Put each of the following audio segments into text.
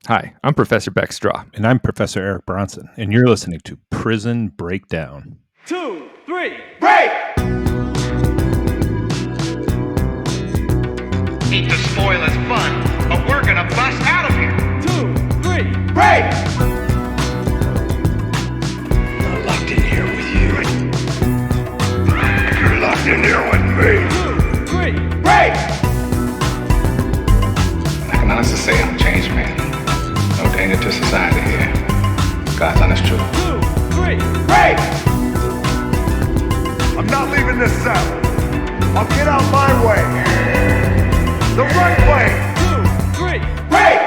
Hi, I'm Professor Beck Strah. And I'm Professor Eric Bronson, and you're listening to Prison Breakdown. 2, 3, break! Hate to spoil his fun, but we're gonna bust out of here. 2, 3, break! I'm locked in here with you. You're locked in here with me. 2, 3, break! I can honestly say I'm a changed man. No danger to society here. God's honest truth. 2, 3, break! I'm not leaving this cell. I'll get out my way. The right way. 2, 3, break!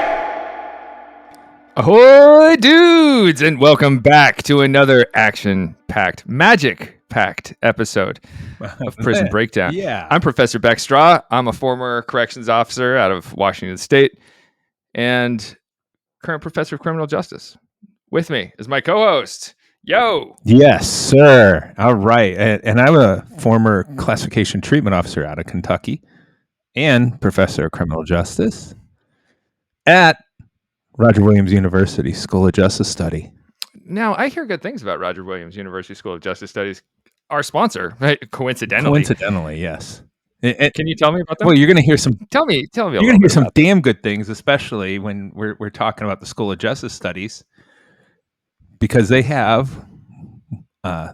Ahoy, dudes, and welcome back to another action-packed, magic-packed episode of Prison Breakdown. Yeah. I'm Professor Beck Strah. I'm a former corrections officer out of Washington State and current professor of criminal justice. With me is my co-host, Yo. Yes, sir. All right. And I'm a former classification treatment officer out of Kentucky and professor of criminal justice at Roger Williams University School of Justice Study. Now, I hear good things about Roger Williams University School of Justice Studies, our sponsor, right? Coincidentally, Yes. Can you tell me about them? Well, you're going to hear some. Tell me. You're going to hear some damn good things, especially when we're talking about the School of Justice Studies, because they have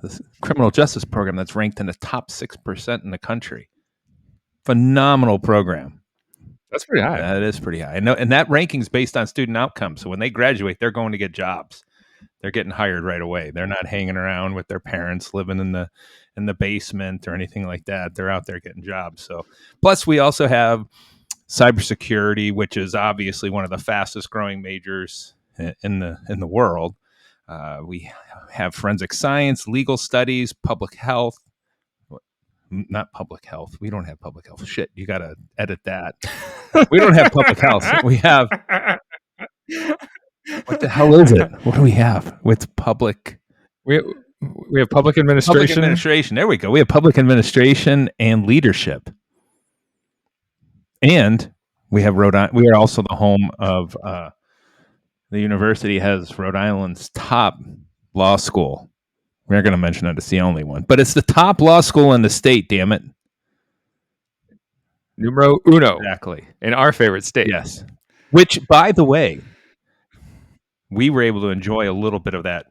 this criminal justice program that's ranked in the top 6% in the country. Phenomenal program. That's pretty high. That is pretty high. And that ranking is based on student outcomes. So when they graduate, they're going to get jobs. They're getting hired right away. They're not hanging around with their parents, living in the basement or anything like that. They're out there getting jobs. So plus we also have cybersecurity, which is obviously one of the fastest growing majors in the world. We have forensic science, legal studies, public health. Not public health. We don't have public health. Shit, you got to edit that. We don't have public health. We have. What the hell is it? What do we have? It's public. We have public administration. Public administration. There we go. We have public administration and leadership. And we have Rhode Island. We are also the home of the university has Rhode Island's top law school. We're going to mention it. It's the only one, but it's the top law school in the state. Damn it! Numero uno. Exactly. In our favorite state. Yes. Which, by the way, we were able to enjoy a little bit of that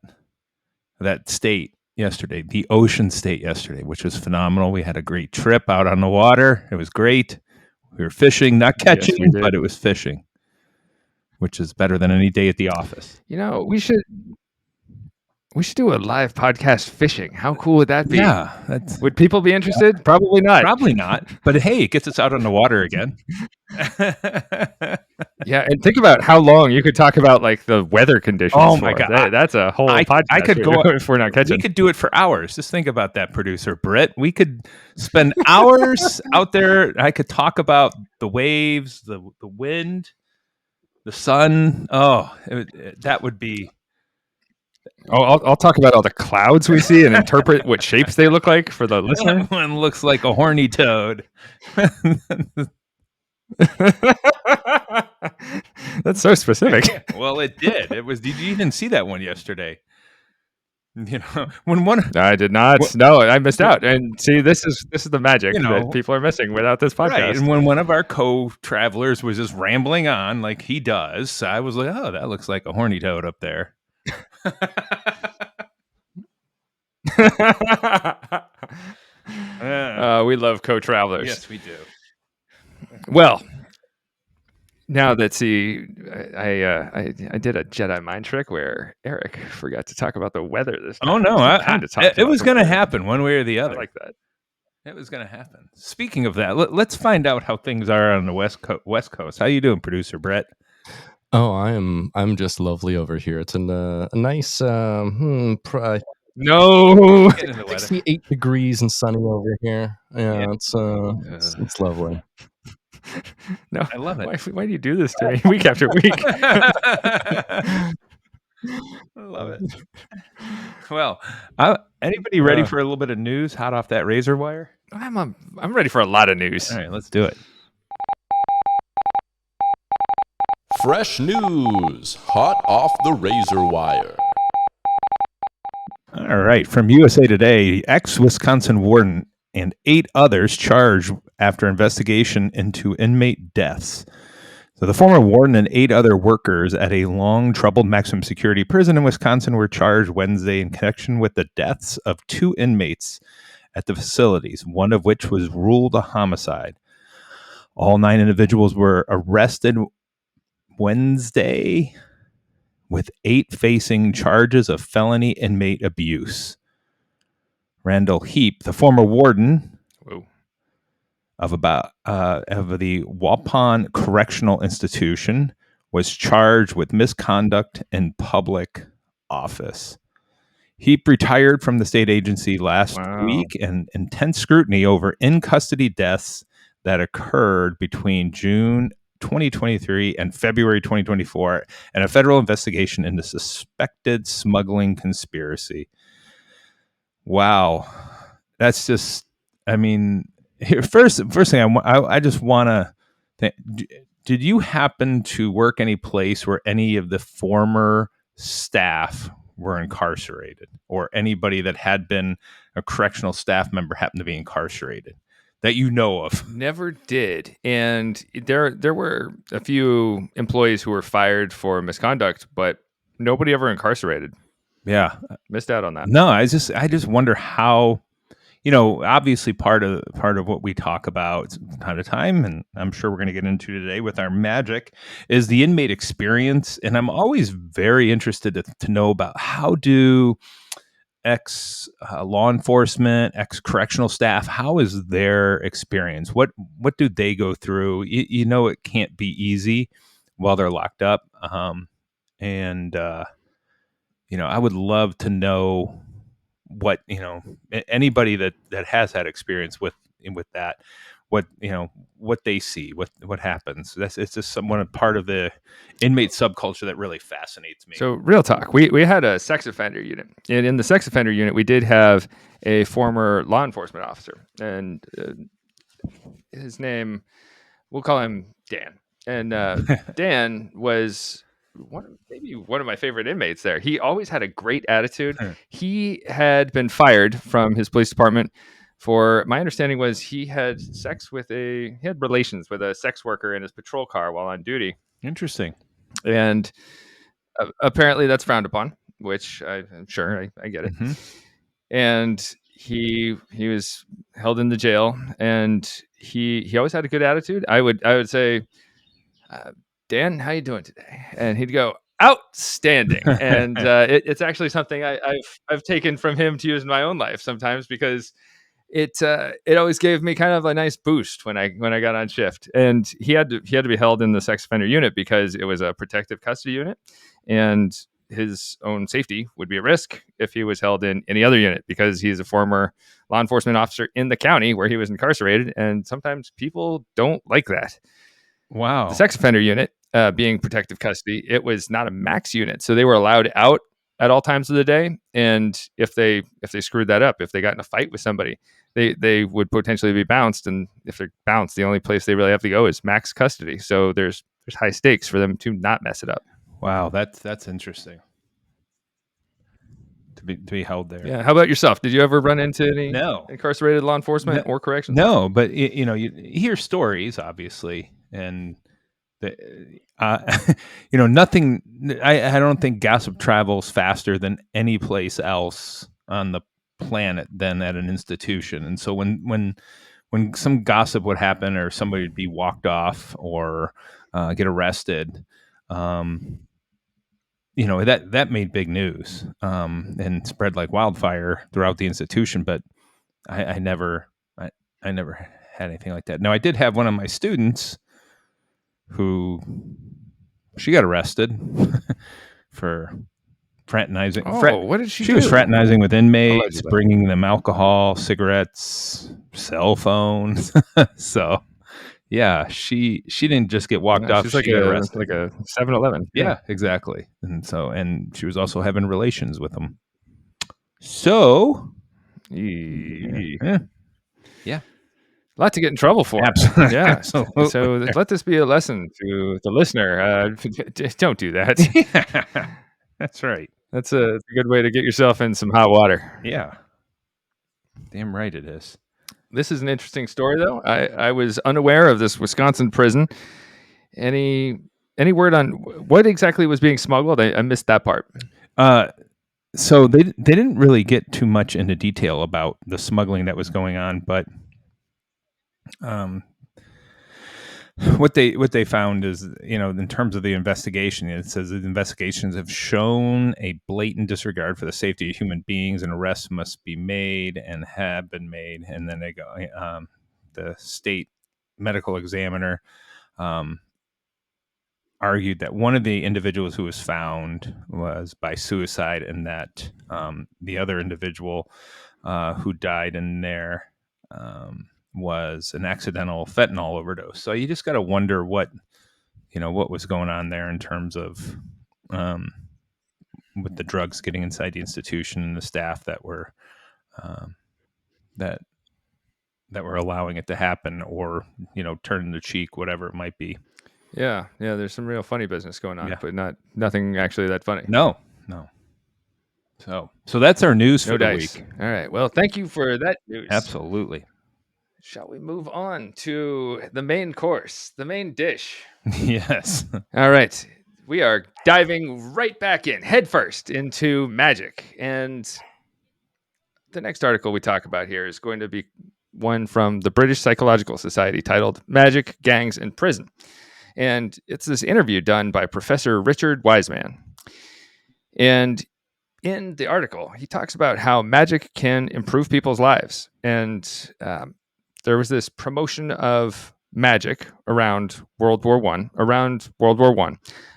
state yesterday, the Ocean State yesterday, which was phenomenal. We had a great trip out on the water. It was great. We were fishing, not catching, Yes, we did. but it was fishing, which is better than any day at the office. You know, we should do a live podcast fishing. How cool would that be? Yeah. Would people be interested? Probably not. Probably not. But hey, it gets us out on the water again. Yeah, and think about how long you could talk about like the weather conditions. Oh my for. God. That's a whole podcast. I could go if we're not catching. We could do it for hours. Just think about that, producer Britt. We could spend hours out there. I could talk about the waves, the wind, the sun. Oh, that would be. Oh, I'll talk about all the clouds we see and interpret what shapes they look like for the listener. One looks like a horny toad. That's so specific. Well, it did. It was. Did you even see that one yesterday? You know, when one. I did not. No, I missed out. And see, this is the magic that people are missing without this podcast. Right. And when one of our co-travelers was just rambling on like he does, I was like, "Oh, that looks like a horny toad up there." We love co-travelers. Yes, we do. Well, now that I did a Jedi mind trick where Eric forgot to talk about the weather this time. Oh no, it was going to happen one way or the other. I like that. It was going to happen. Speaking of that, let's find out how things are on the West Coast. How you doing, producer Brett? Oh, I'm just lovely over here. It's a nice No, 68 degrees and sunny over here. Yeah. It's lovely. No, I love it. Why do you do this to me week after week? I love it. Well, anybody ready for a little bit of news hot off that razor wire? I'm ready for a lot of news. All right, let's do it. Fresh news, hot off the razor wire. All right. From USA Today, ex-Wisconsin warden and 8 others charged after investigation into inmate deaths. So the former warden and 8 other workers at a long-troubled maximum security prison in Wisconsin were charged Wednesday in connection with the deaths of 2 inmates at the facilities, one of which was ruled a homicide. All 9 individuals were arrested Wednesday, with 8 facing charges of felony inmate abuse. Randall Heap, the former warden of the Waupun Correctional Institution, was charged with misconduct in public office. Heap retired from the state agency last week, and intense scrutiny over in-custody deaths that occurred between June 2023 and February 2024, and a federal investigation into suspected smuggling conspiracy. Wow. That's just, I mean, here, first thing I just want to think, did you happen to work any place where any of the former staff were incarcerated, or anybody that had been a correctional staff member happened to be incarcerated that you know of? Never did. And there were a few employees who were fired for misconduct, but nobody ever incarcerated. Yeah. Missed out on that. No, I just wonder how, obviously part of what we talk about from time to time, and I'm sure we're going to get into today with our magic, is the inmate experience. And I'm always very interested to know about how do ex law enforcement, ex correctional staff, how is their experience? What do they go through? It can't be easy while they're locked up. I would love to know what, anybody that has had experience with that, what they see, what happens. It's just somewhat part of the inmate subculture that really fascinates me. So real talk, we had a sex offender unit, and in the sex offender unit, we did have a former law enforcement officer, and his name, we'll call him Dan. And Dan was maybe one of my favorite inmates there. He always had a great attitude. He had been fired from his police department for, my understanding was, he had relations with a sex worker in his patrol car while on duty. Interesting. And apparently that's frowned upon, which I'm sure I get it. Mm-hmm. And he was held in the jail, and he always had a good attitude. I would say, Dan, how you doing today? And he'd go, outstanding. And it's actually something I've taken from him to use in my own life sometimes, because it always gave me kind of a nice boost when I got on shift. And he had to be held in the sex offender unit because it was a protective custody unit, and his own safety would be at risk if he was held in any other unit, because he's a former law enforcement officer in the county where he was incarcerated, and sometimes people don't like that. Wow. The sex offender unit, being protective custody, it was not a max unit, so they were allowed out at all times of the day. And if they screwed that up, if they got in a fight with somebody, they would potentially be bounced. And if they're bounced, the only place they really have to go is max custody. So there's high stakes for them to not mess it up. Wow, that's interesting. To be held there. Yeah. How about yourself? Did you ever run into any incarcerated law enforcement or corrections? No, but you hear stories, obviously, and nothing. I don't think gossip travels faster than any place else on the planet than at an institution. And so when some gossip would happen, or somebody would be walked off or get arrested, that made big news and spread like wildfire throughout the institution. But I never had anything like that. Now, I did have one of my students who she got arrested for fraternizing. What did she do? She was fraternizing with inmates, bringing them alcohol, cigarettes, cell phones. So, yeah, she didn't just get walked off. She's like a 7-Eleven. Yeah, exactly. And she was also having relations with them. So, yeah. A lot to get in trouble for. Absolutely. Yeah. Absolutely. So let this be a lesson to the listener. Don't do that. Yeah, that's right. That's a good way to get yourself in some hot water. Yeah. Damn right it is. This is an interesting story, though. I was unaware of this Wisconsin prison. Any word on what exactly was being smuggled? I missed that part. So they didn't really get too much into detail about the smuggling that was going on, but what they found is, in terms of the investigation, it says that investigations have shown a blatant disregard for the safety of human beings, and arrests must be made and have been made. And then they go, the state medical examiner argued that one of the individuals who was found was by suicide, and that the other individual who died in there was an accidental fentanyl overdose. So you just got to wonder what was going on there in terms of with the drugs getting inside the institution and the staff that were that were allowing it to happen, or turning the cheek, whatever it might be. Yeah, there's some real funny business going on, Yeah. but nothing actually that funny. No. So that's our news for No the dice. week. All right. Well, thank you for that news. Absolutely. Shall we move on to the main course, the main dish? Yes. All right. We are diving right back in, headfirst, into magic. And the next article we talk about here is going to be one from the British Psychological Society titled Magic, Gangs, and Prison. And it's this interview done by Professor Richard Wiseman. And in the article, he talks about how magic can improve people's lives. And there was this promotion of magic around World War I.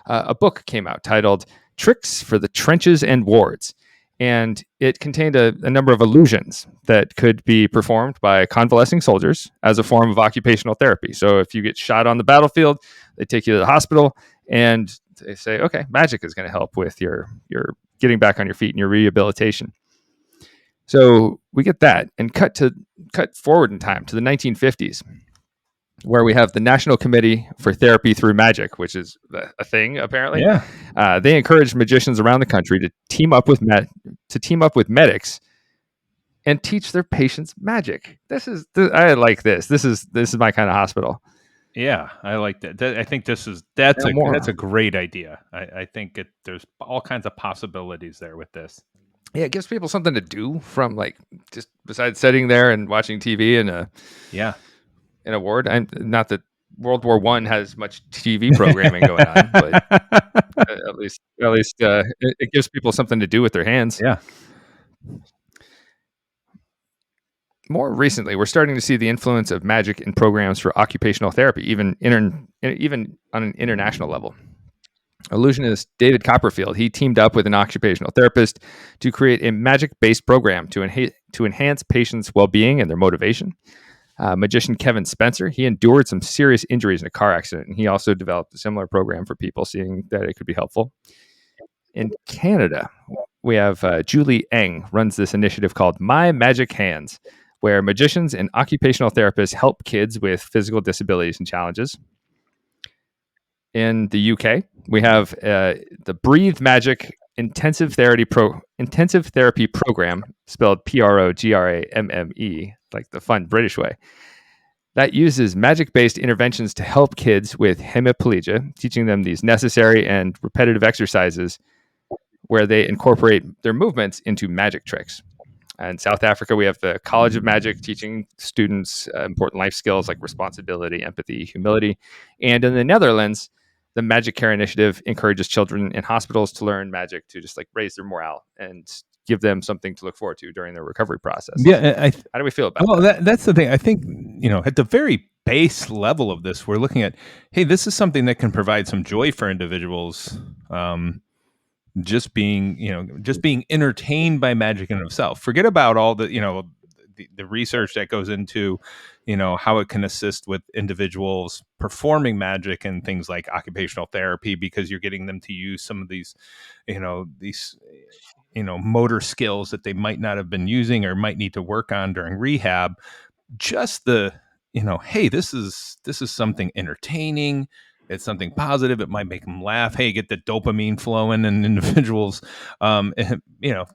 A book came out titled Tricks for the Trenches and Wards. And it contained a number of illusions that could be performed by convalescing soldiers as a form of occupational therapy. So if you get shot on the battlefield, they take you to the hospital and they say, okay, magic is going to help with your getting back on your feet and your rehabilitation. So we get that, and cut forward in time to the 1950s, where we have the National Committee for Therapy Through Magic, which is a thing apparently. Yeah. They encouraged magicians around the country to team up with medics and teach their patients magic. I like this. This is my kind of hospital. Yeah, I like that. I think that's a great idea. I think there's all kinds of possibilities there with this. Yeah, it gives people something to do from just besides sitting there and watching TV in a ward. And not that World War I has much TV programming going on, but at least it gives people something to do with their hands. Yeah. More recently, we're starting to see the influence of magic in programs for occupational therapy, even on an international level. Illusionist David Copperfield, he teamed up with an occupational therapist to create a magic-based program to enhance patients' well-being and their motivation. Magician Kevin Spencer, he endured some serious injuries in a car accident, and he also developed a similar program for people, seeing that it could be helpful. In Canada, we have Julie Eng runs this initiative called My Magic Hands, where magicians and occupational therapists help kids with physical disabilities and challenges. In the UK, we have the Breathe Magic Intensive Therapy Program, spelled PROGRAMME, like the fun British way, that uses magic-based interventions to help kids with hemiplegia, teaching them these necessary and repetitive exercises where they incorporate their movements into magic tricks. In South Africa, we have the College of Magic, teaching students important life skills like responsibility, empathy, humility. And in the Netherlands, the Magic Care Initiative encourages children in hospitals to learn magic to just raise their morale and give them something to look forward to during their recovery process. Yeah. How do we feel about that? That's the thing. I think, at the very base level of this, we're looking at, hey, this is something that can provide some joy for individuals. Just being entertained by magic in itself. Forget about all the research that goes into, how it can assist with individuals performing magic and things like occupational therapy, because you're getting them to use some of these motor skills that they might not have been using or might need to work on during rehab. Just the hey, this is something entertaining. It's something positive. It might make them laugh. Hey, get the dopamine flowing in individuals. And,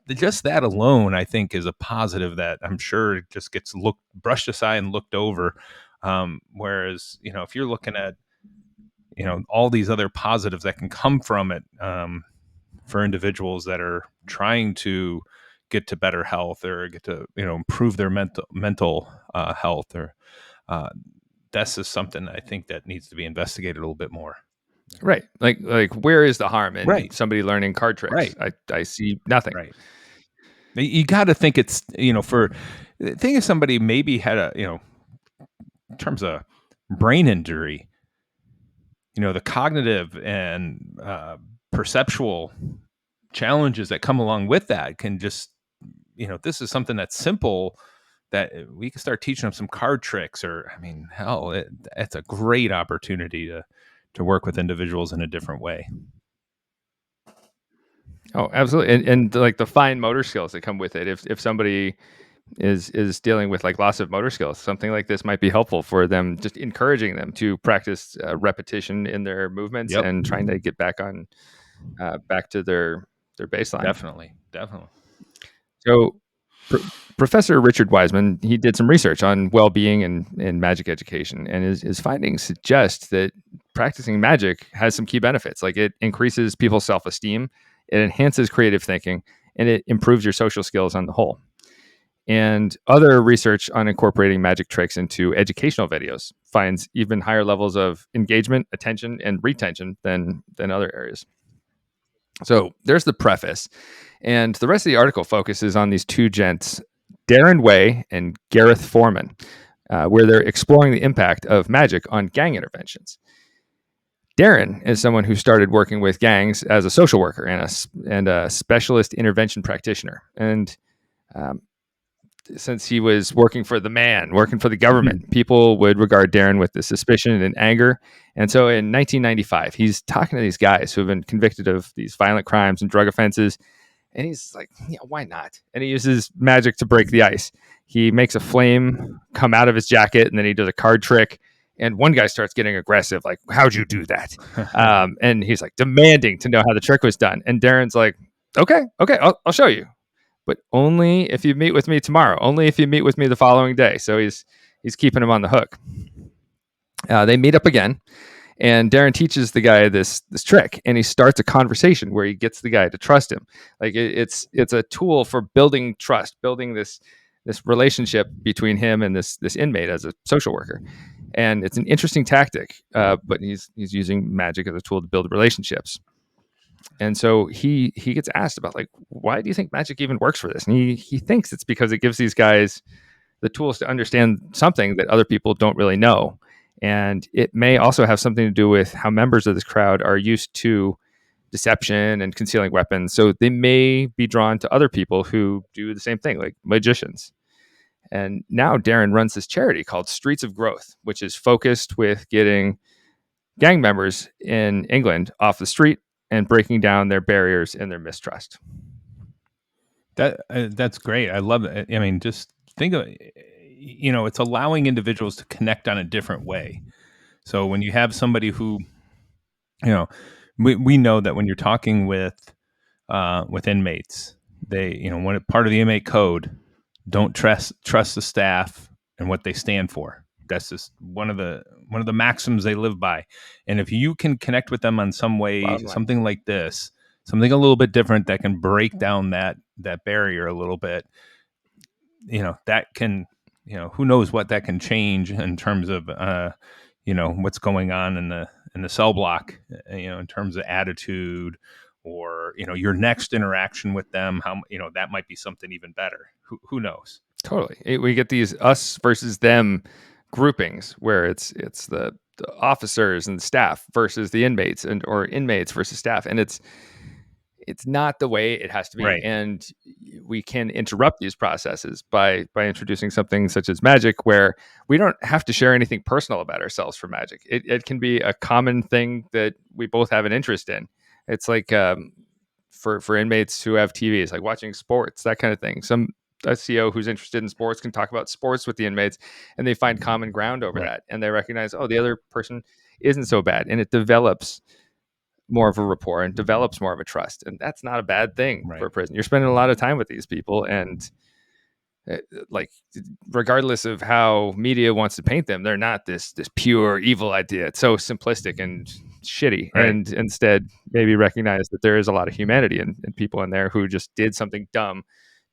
just that alone, I think, is a positive that I'm sure just gets brushed aside and looked over. Whereas, if you're looking at, all these other positives that can come from it, for individuals that are trying to get to better health or get to, improve their mental health, or that's just something I think that needs to be investigated a little bit more. Right. Like where is the harm in Right. somebody learning card tricks? Right. I see nothing. Right. You got to think it's, think if somebody maybe had in terms of brain injury, the cognitive and perceptual challenges that come along with that can just, this is something that's simple that we can start teaching them some card tricks, or, I mean, hell, it's a great opportunity to work with individuals in a different way. Oh, absolutely. And like the fine motor skills that come with it. If somebody is dealing with like loss of motor skills, something like this might be helpful for them, just encouraging them to practice repetition in their movements and trying to get back to their baseline. Definitely. So Professor Richard Wiseman, he did some research on well-being and magic education, and his findings suggest that practicing magic has some key benefits. Like it increases people's self-esteem, it enhances creative thinking, and it improves your social skills on the whole. And other research on incorporating magic tricks into educational videos finds even higher levels of engagement, attention, and retention than other areas. So there's the preface. And the rest of the article focuses on these two gents, Darren Way and Gareth Foreman, where they're exploring the impact of magic on gang interventions. Darren is someone who started working with gangs as a social worker and a specialist intervention practitioner. And since he was working for the government, people would regard Darren with the suspicion and anger. And so in 1995, he's talking to these guys who have been convicted of these violent crimes and drug offenses. And he's like, yeah, why not? And he uses magic to break the ice. He makes a flame come out of his jacket, and then he does a card trick. And one guy starts getting aggressive, like, how'd you do that? And he's like demanding to know how the trick was done. And Darren's like, okay, I'll show you. But only if you meet with me tomorrow, only if you meet with me the following day. So he's keeping him on the hook. They meet up again, and Darren teaches the guy this trick, and he starts a conversation where he gets the guy to trust him. Like it's a tool for building trust, building this relationship between him and this inmate as a social worker. And it's an interesting tactic, but he's using magic as a tool to build relationships. And so he gets asked about, like, why do you think magic even works for this? And he thinks it's because it gives these guys the tools to understand something that other people don't really know. And it may also have something to do with how members of this crowd are used to deception and concealing weapons. So they may be drawn to other people who do the same thing, like magicians. And now Darren runs this charity called Streets of Growth, which is focused with getting gang members in England off the street and breaking down their barriers and their mistrust. That's great. I love it. I mean, just think of, it's allowing individuals to connect on a different way. So when you have somebody who, we know that when you're talking with inmates, they, when part of the inmate code, don't trust the staff and what they stand for. That's just one of the maxims they live by. And if you can connect with them on some way, something like this, something a little bit different that can break down that barrier a little bit, that can, who knows what that can change in terms of, what's going on in the cell block, in terms of attitude, or, your next interaction with them, how, that might be something even better. Who knows? Totally. We get these us versus them groupings where it's the officers and staff versus the inmates, or inmates versus staff. And it's not the way it has to be. Right. And we can interrupt these processes by introducing something such as magic, where we don't have to share anything personal about ourselves for magic. It can be a common thing that we both have an interest in. It's like for inmates who have TVs, like watching sports, that kind of thing. Some a CO who's interested in sports can talk about sports with the inmates, and they find common ground over Right. that, and they recognize, oh, the other person isn't so bad, and it develops more of a rapport and develops more of a trust, and that's not a bad thing Right. for a prison. You're spending a lot of time with these people, and like, regardless of how media wants to paint them, they're not this pure evil idea. It's so simplistic and shitty. Right. And instead maybe recognize that there is a lot of humanity in people in there who just did something dumb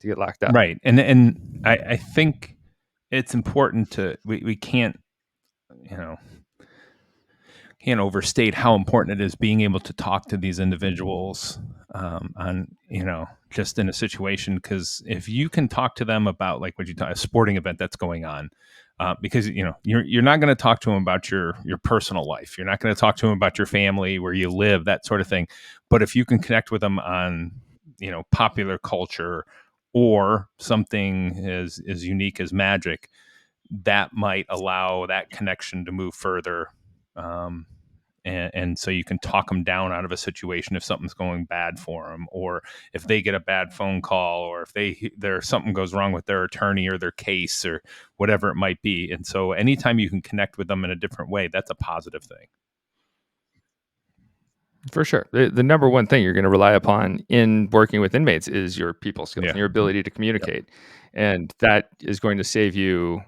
to get locked up. Right. And I think it's important to we can't, you know, can't overstate how important it is being able to talk to these individuals on, you know, just in a situation, because if you can talk to them about, like, what you talk, a sporting event that's going on, because, you know, you're not going to talk to them about your personal life, you're not going to talk to them about your family, where you live, that sort of thing. But if you can connect with them on, you know, popular culture or something as unique as magic, that might allow that connection to move further. And so you can talk them down out of a situation if something's going bad for them, or if they get a bad phone call, or if there's something goes wrong with their attorney or their case or whatever it might be. And so anytime you can connect with them in a different way, that's a positive thing. For sure. The number one thing you're going to rely upon in working with inmates is your people skills and your ability to communicate. Yep. And that is going to save you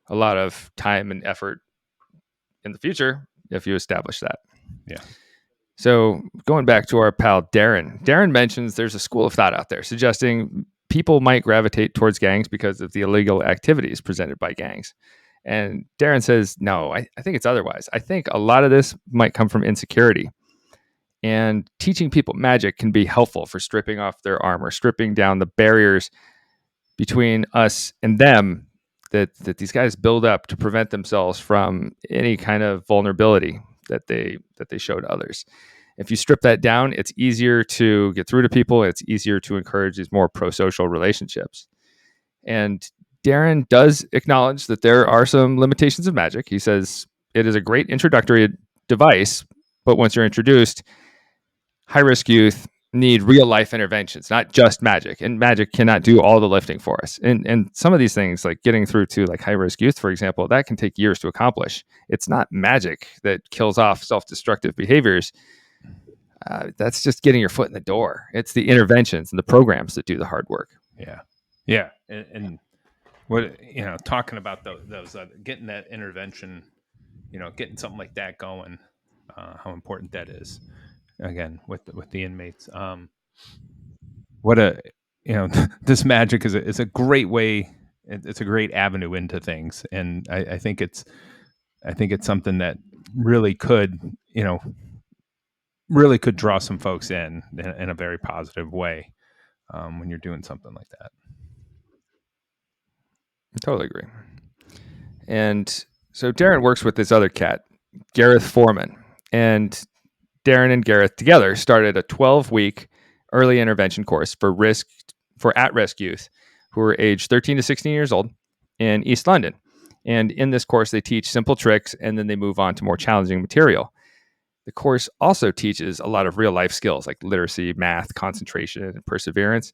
a lot of time and effort in the future if you establish that. Yeah. So going back to our pal Darren mentions there's a school of thought out there suggesting people might gravitate towards gangs because of the illegal activities presented by gangs. And Darren says, no, I think it's otherwise. I think a lot of this might come from insecurity. And teaching people magic can be helpful for stripping off their armor, stripping down the barriers between us and them that these guys build up to prevent themselves from any kind of vulnerability that they show to others. If you strip that down, it's easier to get through to people. It's easier to encourage these more pro-social relationships. And Darren does acknowledge that there are some limitations of magic. He says it is a great introductory device, but once you're introduced, high-risk youth need real-life interventions, not just magic. And magic cannot do all the lifting for us. And some of these things, like getting through to like high-risk youth, for example, that can take years to accomplish. It's not magic that kills off self-destructive behaviors. That's just getting your foot in the door. It's the interventions and the programs that do the hard work. Yeah. And what, you know, talking about those getting that intervention, you know, getting something like that going, how important that is. Again, with the inmates, this magic is a great way. It's a great avenue into things, and I think it's something that really could, you know, draw some folks in a very positive way when you're doing something like that. I totally agree. And so Darren works with this other cat, Gareth Foreman, and Darren and Gareth together started a 12-week early intervention course for at-risk youth who are aged 13 to 16 years old in East London. And in this course, they teach simple tricks, and then they move on to more challenging material. The course also teaches a lot of real-life skills like literacy, math, concentration, and perseverance.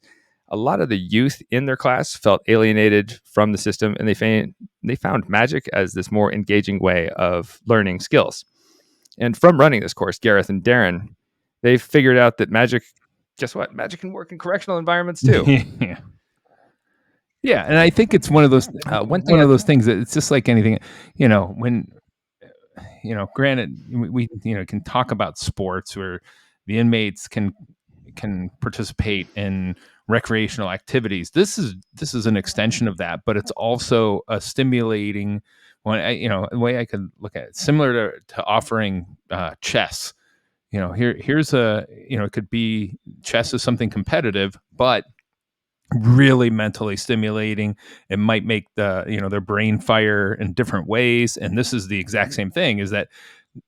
A lot of the youth in their class felt alienated from the system, and they found magic as this more engaging way of learning skills. And from running this course, Gareth and Darren, they've figured out that magic, guess what? Magic can work in correctional environments too. Yeah, and I think it's one of those those things that it's just like anything, you know, when, you know, granted, we you know, can talk about sports where the inmates can participate in recreational activities. This is an extension of that, but it's also a stimulating one. You know, the way I could look at it, similar to offering chess. You know, here's it could be chess is something competitive, but really mentally stimulating. It might make their brain fire in different ways. And this is the exact same thing, is that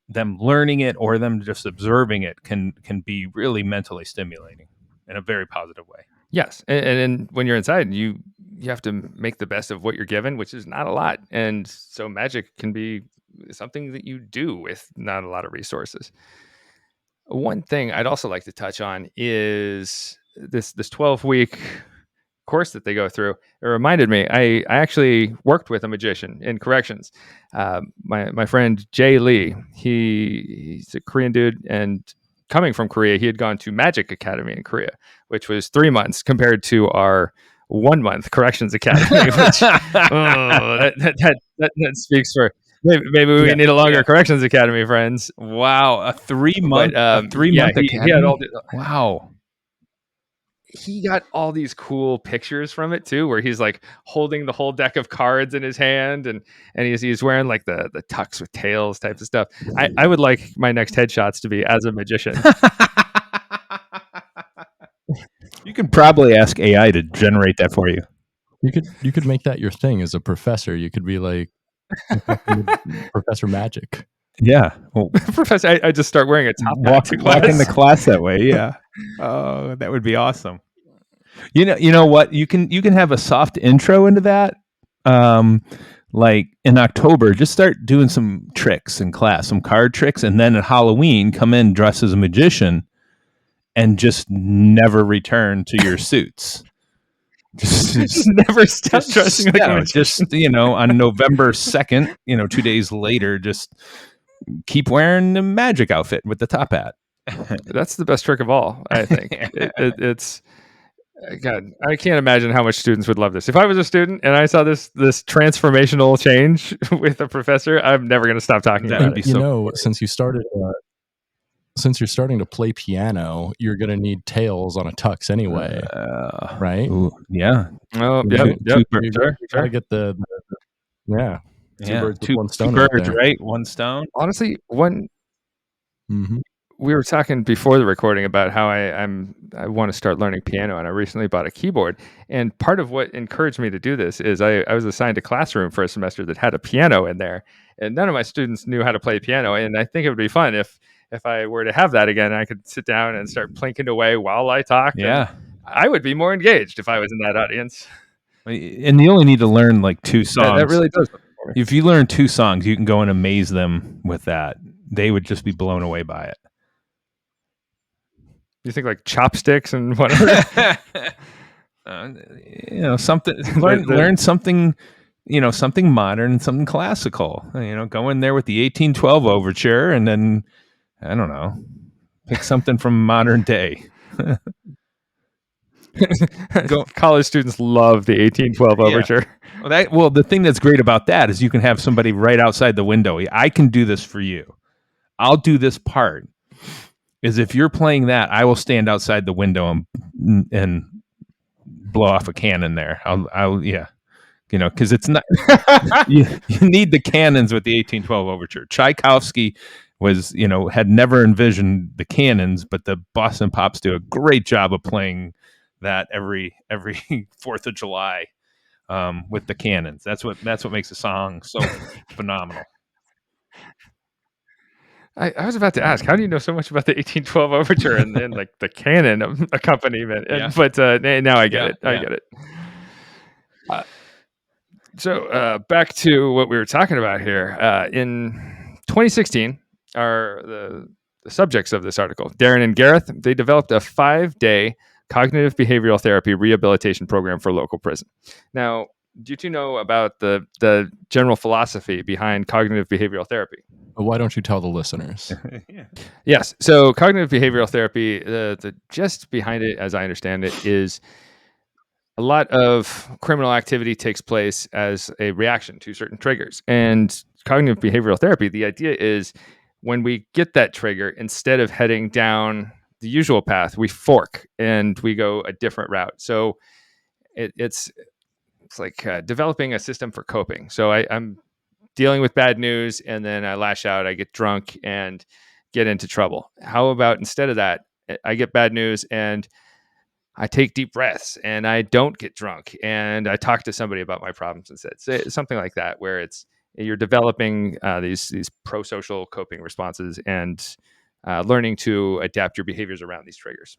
them learning it or them just observing it can be really mentally stimulating in a very positive way. Yes. And when you're inside, you have to make the best of what you're given, which is not a lot. And so magic can be something that you do with not a lot of resources. One thing I'd also like to touch on is this 12-week course that they go through, it reminded me. I actually worked with a magician in corrections. My friend Jay Lee. He's a Korean dude, and coming from Korea, he had gone to Magic Academy in Korea, which was 3 months compared to our 1 month corrections academy. Which that speaks for. Maybe we need a longer corrections academy, friends. Wow, a 3 month, academy. He had all the, wow. He got all these cool pictures from it too, where he's like holding the whole deck of cards in his hand, and he's wearing like the tux with tails type of stuff. I would like my next headshots to be as a magician. You can probably ask AI to generate that for you. You could make that your thing as a professor. You could be like Professor Magic. Yeah. Well, Professor, I just start wearing a top walk into class that way. Yeah. Oh, that would be awesome. You know what? You can have a soft intro into that. Like in October, just start doing some tricks in class, some card tricks, and then at Halloween, come in dressed as a magician, and just never return to your suits. Just never stop dressing like a magician. Just on November 2nd, 2 days later, just keep wearing the magic outfit with the top hat. That's the best trick of all, I think. It's God, I can't imagine how much students would love this. If I was a student and I saw this transformational change with a professor, I'm never going to stop talking about it. Since you're starting to play piano, you're going to need tails on a tux anyway, right? Ooh, yeah. Oh, You sure. got to get the two birds with one stone. Two birds, right? One stone. Honestly, Mm-hmm. we were talking before the recording about how I want to start learning piano, and I recently bought a keyboard. And part of what encouraged me to do this is I was assigned a classroom for a semester that had a piano in there, and none of my students knew how to play piano. And I think it would be fun if I were to have that again, I could sit down and start plinking away while I talk. Yeah, I would be more engaged if I was in that audience. And you only need to learn like 2 songs. That really does. If you learn 2 songs, you can go and amaze them with that. They would just be blown away by it. You think like chopsticks and whatever? Something. Learn something. Something modern and something classical. Go in there with the 1812 overture, and then I don't know, pick something from modern day. College students love the 1812 overture. Well, the thing that's great about that is you can have somebody right outside the window. I can do this for you. I'll do this part. Is if you're playing that, I will stand outside the window and blow off a cannon there. Because it's not you need the cannons with the 1812 overture. Tchaikovsky was had never envisioned the cannons, but the Boston Pops do a great job of playing that every 4th of July with the cannons. That's what makes a song so phenomenal. I was about to ask, how do you know so much about the 1812 overture and like the canon accompaniment? Yeah. But now I get it. I get it. So back to what we were talking about here. In 2016, the subjects of this article, Darren and Gareth, they developed a 5-day cognitive behavioral therapy rehabilitation program for local prison. Now, do you two know about the general philosophy behind cognitive behavioral therapy? Why don't you tell the listeners? Yes. So cognitive behavioral therapy, the gist behind it, as I understand it, is a lot of criminal activity takes place as a reaction to certain triggers. And cognitive behavioral therapy, the idea is when we get that trigger, instead of heading down the usual path, we fork and we go a different route. So it's like developing a system for coping. So I'm dealing with bad news, and then I lash out, I get drunk and get into trouble. How about instead of that, I get bad news and I take deep breaths and I don't get drunk and I talk to somebody about my problems instead. So something like that, where you're developing these pro-social coping responses and learning to adapt your behaviors around these triggers.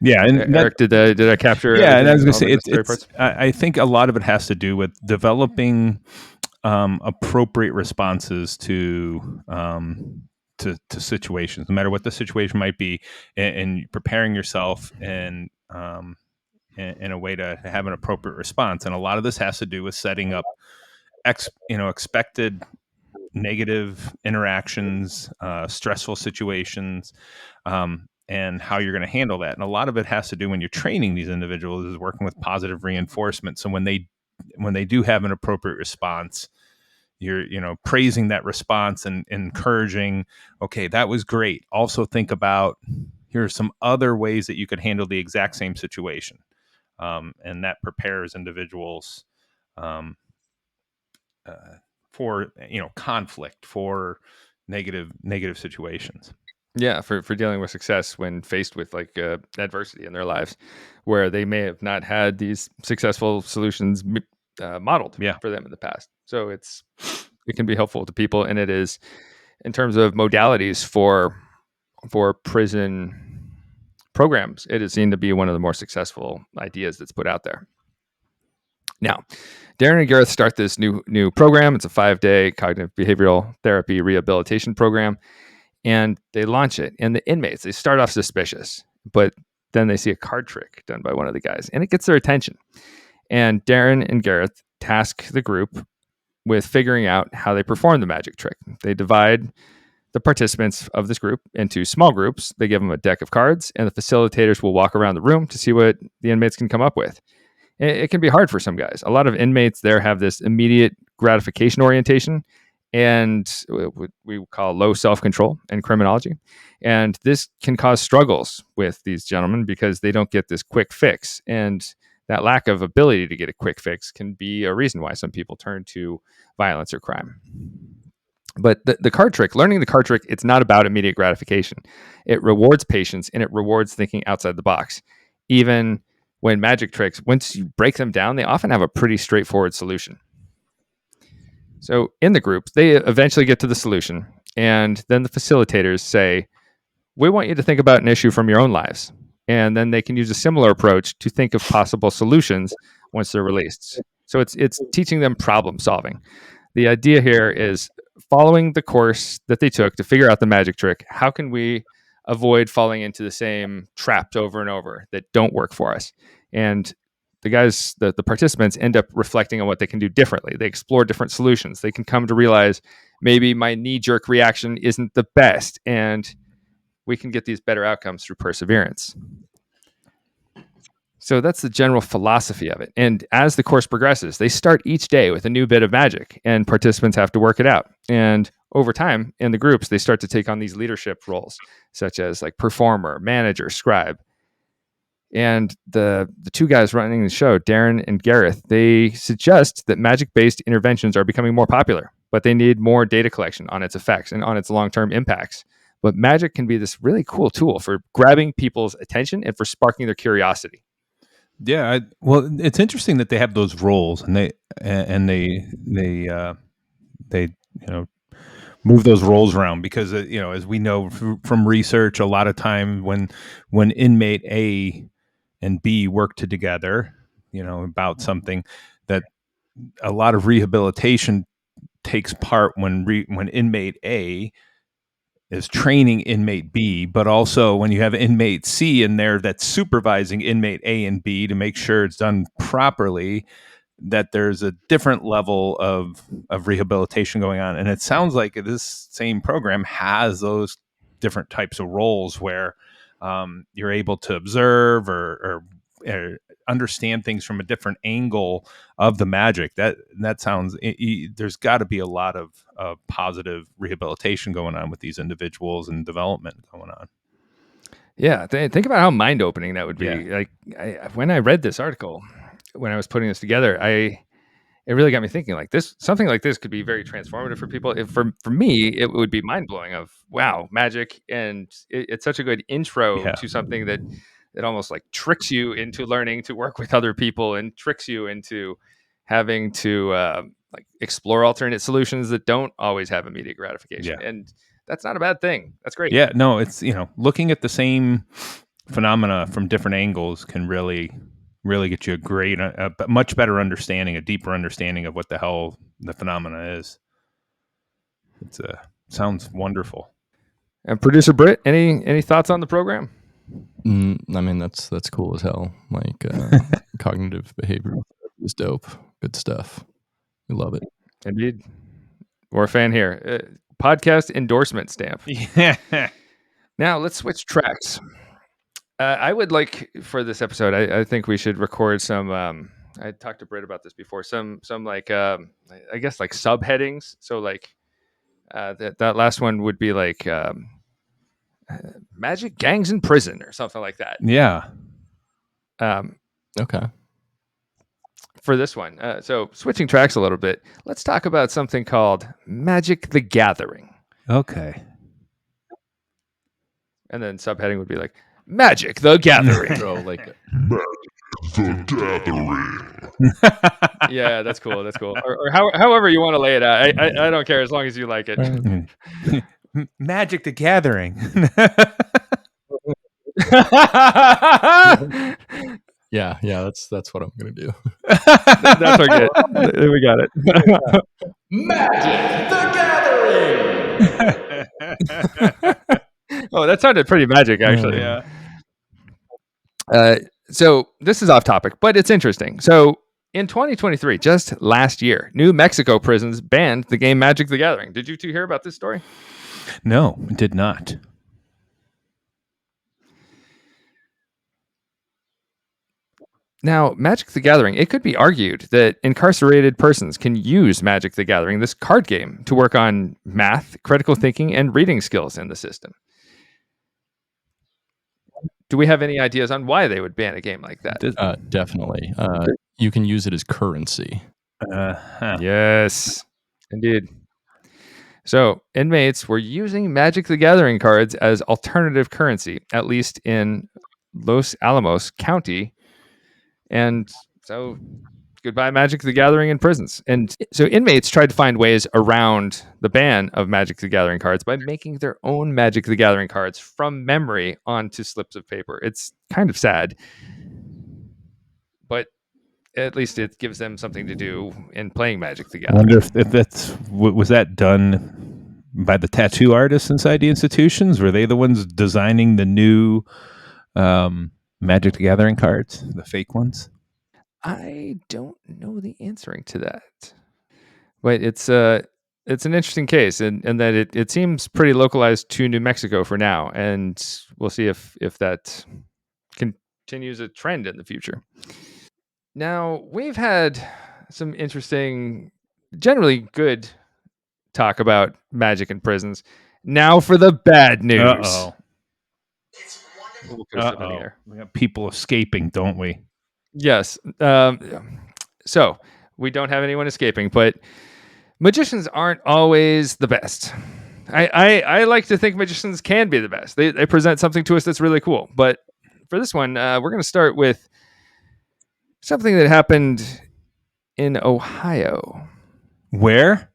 Yeah, and Eric, did I capture? Yeah, and I was going to say, I think a lot of it has to do with developing appropriate responses to situations, no matter what the situation might be, and preparing yourself and in a way to have an appropriate response. And a lot of this has to do with setting up expected negative interactions, stressful situations, and how you're going to handle that. And a lot of it has to do when you're training these individuals is working with positive reinforcement. So when they do have an appropriate response, you're praising that response and encouraging, okay, that was great. Also think about, here are some other ways that you could handle the exact same situation. And that prepares individuals for conflict, for negative situations. Yeah, for dealing with success when faced with like adversity in their lives, where they may have not had these successful solutions modeled for them in the past. So it can be helpful to people, and it is, in terms of modalities for prison programs, it is seen to be one of the more successful ideas that's put out there. Now, Darren and Gareth start this new program. It's a 5-day cognitive behavioral therapy rehabilitation program. And they launch it. And the inmates, they start off suspicious, but then they see a card trick done by one of the guys, and it gets their attention. And Darren and Gareth task the group with figuring out how they perform the magic trick. They divide the participants of this group into small groups. They give them a deck of cards, and the facilitators will walk around the room to see what the inmates can come up with. It can be hard for some guys. A lot of inmates there have this immediate gratification orientation, and we call low self-control in criminology. And this can cause struggles with these gentlemen because they don't get this quick fix. And that lack of ability to get a quick fix can be a reason why some people turn to violence or crime. But the card trick, learning the card trick, it's not about immediate gratification. It rewards patience, and it rewards thinking outside the box. Even when magic tricks, once you break them down, they often have a pretty straightforward solution. So in the group, they eventually get to the solution, and then the facilitators say, we want you to think about an issue from your own lives. And then they can use a similar approach to think of possible solutions once they're released. So it's teaching them problem solving. The idea here is following the course that they took to figure out the magic trick. How can we avoid falling into the same traps over and over that don't work for us? And the guys, the participants end up reflecting on what they can do differently. They explore different solutions. They can come to realize maybe my knee-jerk reaction isn't the best, and we can get these better outcomes through perseverance. So that's the general philosophy of it. And as the course progresses, they start each day with a new bit of magic, and participants have to work it out. And over time, in the groups, they start to take on these leadership roles, such as like performer, manager, scribe. And the two guys running the show, Darren and Gareth, they suggest that magic-based interventions are becoming more popular, but they need more data collection on its effects and on its long-term impacts. But magic can be this really cool tool for grabbing people's attention and for sparking their curiosity. Yeah, well, it's interesting that they have those roles, and they move those roles around because as we know from research, a lot of time when inmate A and B work together, about something, that a lot of rehabilitation takes part when inmate A is training inmate B, but also when you have inmate C in there that's supervising inmate A and B to make sure it's done properly, that there's a different level of rehabilitation going on. And it sounds like this same program has those different types of roles where you're able to observe or understand things from a different angle of the magic. That sounds, there's got to be a lot of positive rehabilitation going on with these individuals and development going on. Yeah, think about how mind-opening that would be. Yeah. Like when I read this article, when I was putting this together, it really got me thinking. Like something like this could be very transformative for people. For me, it would be mind-blowing. Of wow, magic, and it's such a good intro to something that almost like tricks you into learning to work with other people and tricks you into having to like explore alternate solutions that don't always have immediate gratification. Yeah. And that's not a bad thing. That's great. Yeah, no, it's, looking at the same phenomena from different angles can really get you a much better understanding, a deeper understanding of what the hell the phenomena is. Sounds wonderful. And producer Britt, any thoughts on the program? I mean, that's cool as hell. Like cognitive behavioral therapy is dope. Good stuff. We love it. Indeed. We're a fan here. Podcast endorsement stamp. Yeah. Now let's switch tracks. I would like for this episode. I think we should record some. I talked to Britt about this before. Some like I guess like subheadings. So like that last one would be like magic gangs in prison or something like that. Yeah. Okay. For this one, so switching tracks a little bit, let's talk about something called Magic the Gathering. Okay. And then subheading would be like Magic the Gathering. So like The gathering. Yeah, that's cool. That's cool. Or however you want to lay it out. I don't care as long as you like it. Magic the Gathering. yeah, that's what I'm gonna do. That's our good. We got it. Magic the Gathering. Oh, that sounded pretty magic, actually. Yeah. So this is off topic, but it's interesting. So in 2023, just last year, New Mexico prisons banned the game Magic the Gathering. Did you two hear about this story? No, it did not. Now, Magic the Gathering, it could be argued that incarcerated persons can use Magic the Gathering, this card game, to work on math, critical thinking, and reading skills in the system. Do we have any ideas on why they would ban a game like that? Definitely. You can use it as currency. Yes, indeed. So, inmates were using Magic the Gathering cards as alternative currency, at least in Los Alamos County. And so, goodbye Magic the Gathering in prisons. And so, inmates tried to find ways around the ban of Magic the Gathering cards by making their own Magic the Gathering cards from memory onto slips of paper. It's kind of sad, but at least it gives them something to do in playing Magic the I Gathering. wonder if that's was that done by the tattoo artists inside the institutions? Were they the ones designing the new Magic the Gathering cards, the fake ones? I don't know the answering to that, but it's an interesting case, and that it seems pretty localized to New Mexico for now, and we'll see if that continues a trend in the future. Now, we've had some interesting, generally good talk about magic in prisons. Now for the bad news. Uh-oh. We'll put some in the air. We got people escaping, don't we? Yes. So we don't have anyone escaping, but magicians aren't always the best. I like to think magicians can be the best. They present something to us that's really cool. But for this one, we're going to start with something that happened in Ohio. Where?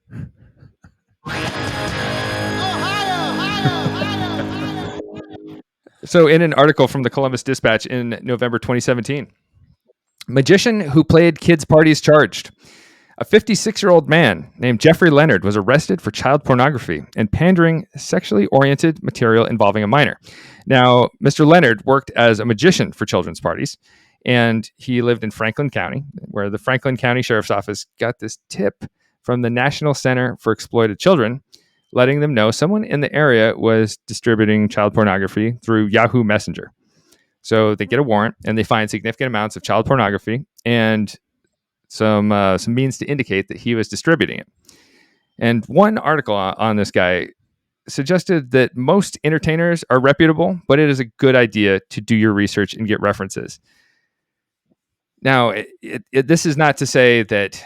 So in an article from the Columbus Dispatch in November 2017, magician who played kids' parties charged. A 56-year-old man named Jeffrey Leonard was arrested for child pornography and pandering sexually oriented material involving a minor. Now, Mr. Leonard worked as a magician for children's parties, and he lived in Franklin County, where the Franklin County Sheriff's Office got this tip from the National Center for Exploited Children, letting them know someone in the area was distributing child pornography through Yahoo Messenger. So they get a warrant and they find significant amounts of child pornography and some means to indicate that he was distributing it. And one article on this guy suggested that most entertainers are reputable, but it is a good idea to do your research and get references. Now, this is not to say that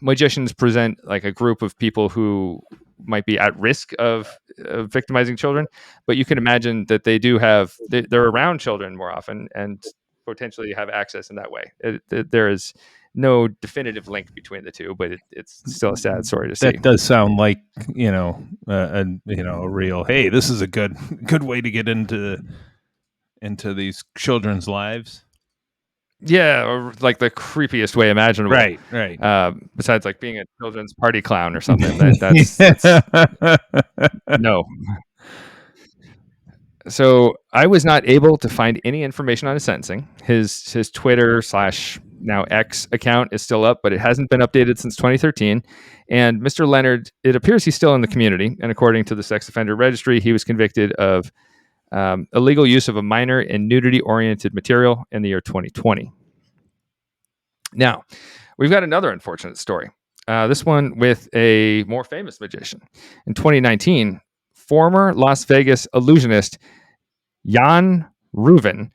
magicians present like a group of people who might be at risk of victimizing children, but you can imagine that they do have, they're around children more often and potentially have access in that way. There is no definitive link between the two, but it's still a sad story to see. That does sound like, a real, hey, this is a good way to get into these children's lives. Yeah, or like the creepiest way imaginable. Right. Besides like being a children's party clown or something. That's no. So I was not able to find any information on his sentencing. His Twitter / now X account is still up, but it hasn't been updated since 2013. And Mr. Leonard, it appears he's still in the community. And according to the sex offender registry, he was convicted of illegal use of a minor in nudity-oriented material in the year 2020. Now, we've got another unfortunate story. This one with a more famous magician. In 2019, former Las Vegas illusionist Jan Reuven,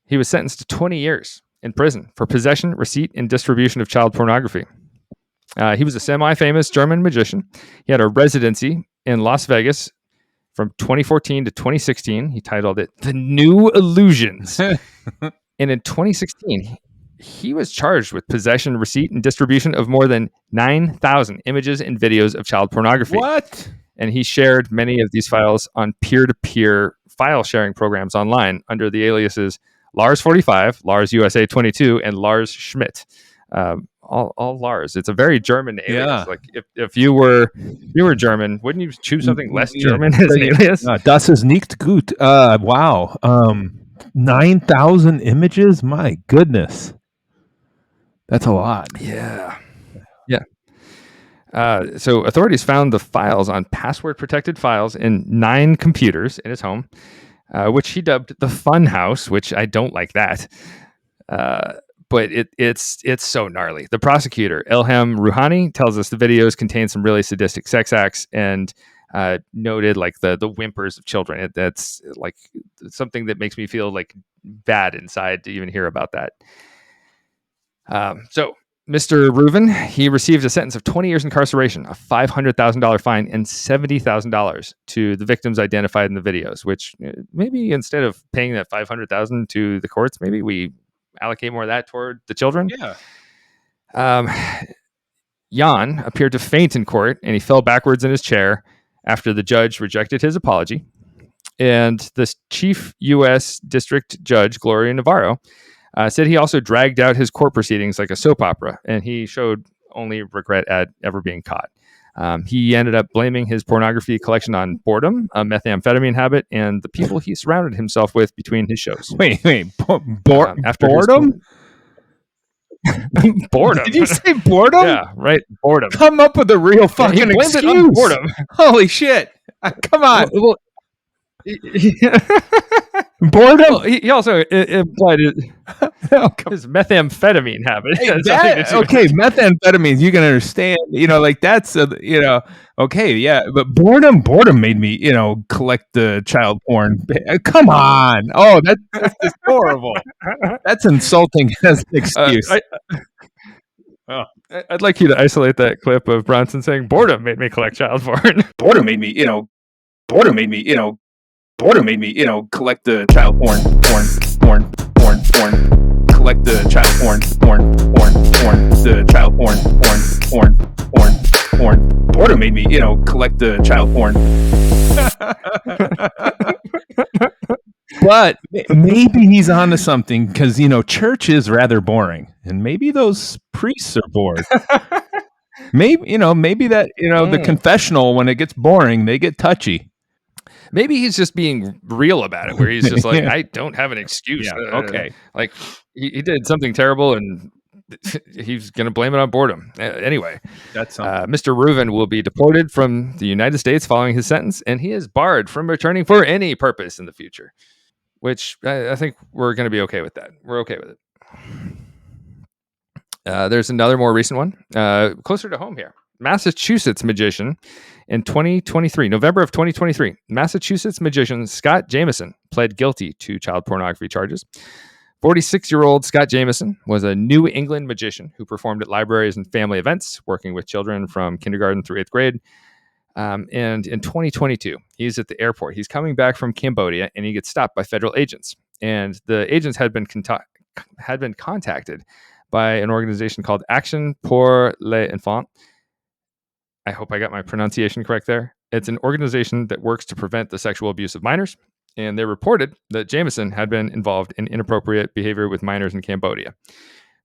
he was sentenced to 20 years in prison for possession, receipt, and distribution of child pornography. He was a semi-famous German magician. He had a residency in Las Vegas from 2014 to 2016. He titled it The New Illusions. And in 2016, he was charged with possession, receipt, and distribution of more than 9,000 images and videos of child pornography. What? And he shared many of these files on peer-to-peer file sharing programs online under the aliases Lars45, Lars USA 22, and Lars Schmidt. All Lars. It's a very German alias. Yeah. Like if you were German, wouldn't you choose something less German as an alias? Das ist nicht gut. Wow. 9,000 images? My goodness. That's a lot. Yeah. So authorities found the files on password-protected files in 9 computers in his home, which he dubbed the Fun House, which I don't like that. But it's so gnarly. The prosecutor, Ilham Rouhani, tells us the videos contain some really sadistic sex acts and noted like the whimpers of children. That's like something that makes me feel like bad inside to even hear about that. So Mr. Reuven, he received a sentence of 20 years incarceration, a $500,000 fine, and $70,000 to the victims identified in the videos, which maybe instead of paying that $500,000 to the courts, maybe we allocate more of that toward the children. Yeah. Jan appeared to faint in court, and he fell backwards in his chair after the judge rejected his apology. And the chief U.S. District Judge, Gloria Navarro, said he also dragged out his court proceedings like a soap opera, and he showed only regret at ever being caught. He ended up blaming his pornography collection on boredom, a methamphetamine habit, and the people he surrounded himself with between his shows. Wait. After Boredom? Boredom. Did you say boredom? Yeah, right. Boredom. Come up with a real fucking He blamed excuse. it on boredom. Holy shit. Come on. Well, Boredom? well, he also implied his methamphetamine habit. Hey, has nothing to do with okay, methamphetamines, you can understand, like that's, okay, yeah, but boredom made me, collect the child porn. Come on. Oh, that's just horrible. That's insulting as an excuse. I'd like you to isolate that clip of Bronson saying boredom made me collect child porn. Boredom made me, collect the child porn, collect the child porn, the child porn. Boredom made me, collect the child porn. But maybe he's onto something because, church is rather boring, and maybe those priests are bored. Maybe that, the confessional, when it gets boring, they get touchy. Maybe he's just being real about it, where he's just like, I don't have an excuse. Yeah, okay. Like he did something terrible and he's going to blame it on boredom. Anyway, that's Mr. Reuven will be deported from the United States following his sentence, and he is barred from returning for any purpose in the future, which I think we're going to be okay with that. We're okay with it. There's another more recent one, closer to home here. Massachusetts magician in 2023, November of 2023, Massachusetts magician Scott Jameson pled guilty to child pornography charges. 46-year-old Scott Jameson was a New England magician who performed at libraries and family events, working with children from kindergarten through 8th grade. And in 2022, he's at the airport. He's coming back from Cambodia, and he gets stopped by federal agents. And the agents had been contacted by an organization called Action pour les Enfants. I hope I got my pronunciation correct there. It's an organization that works to prevent the sexual abuse of minors, and they reported that Jameson had been involved in inappropriate behavior with minors in Cambodia.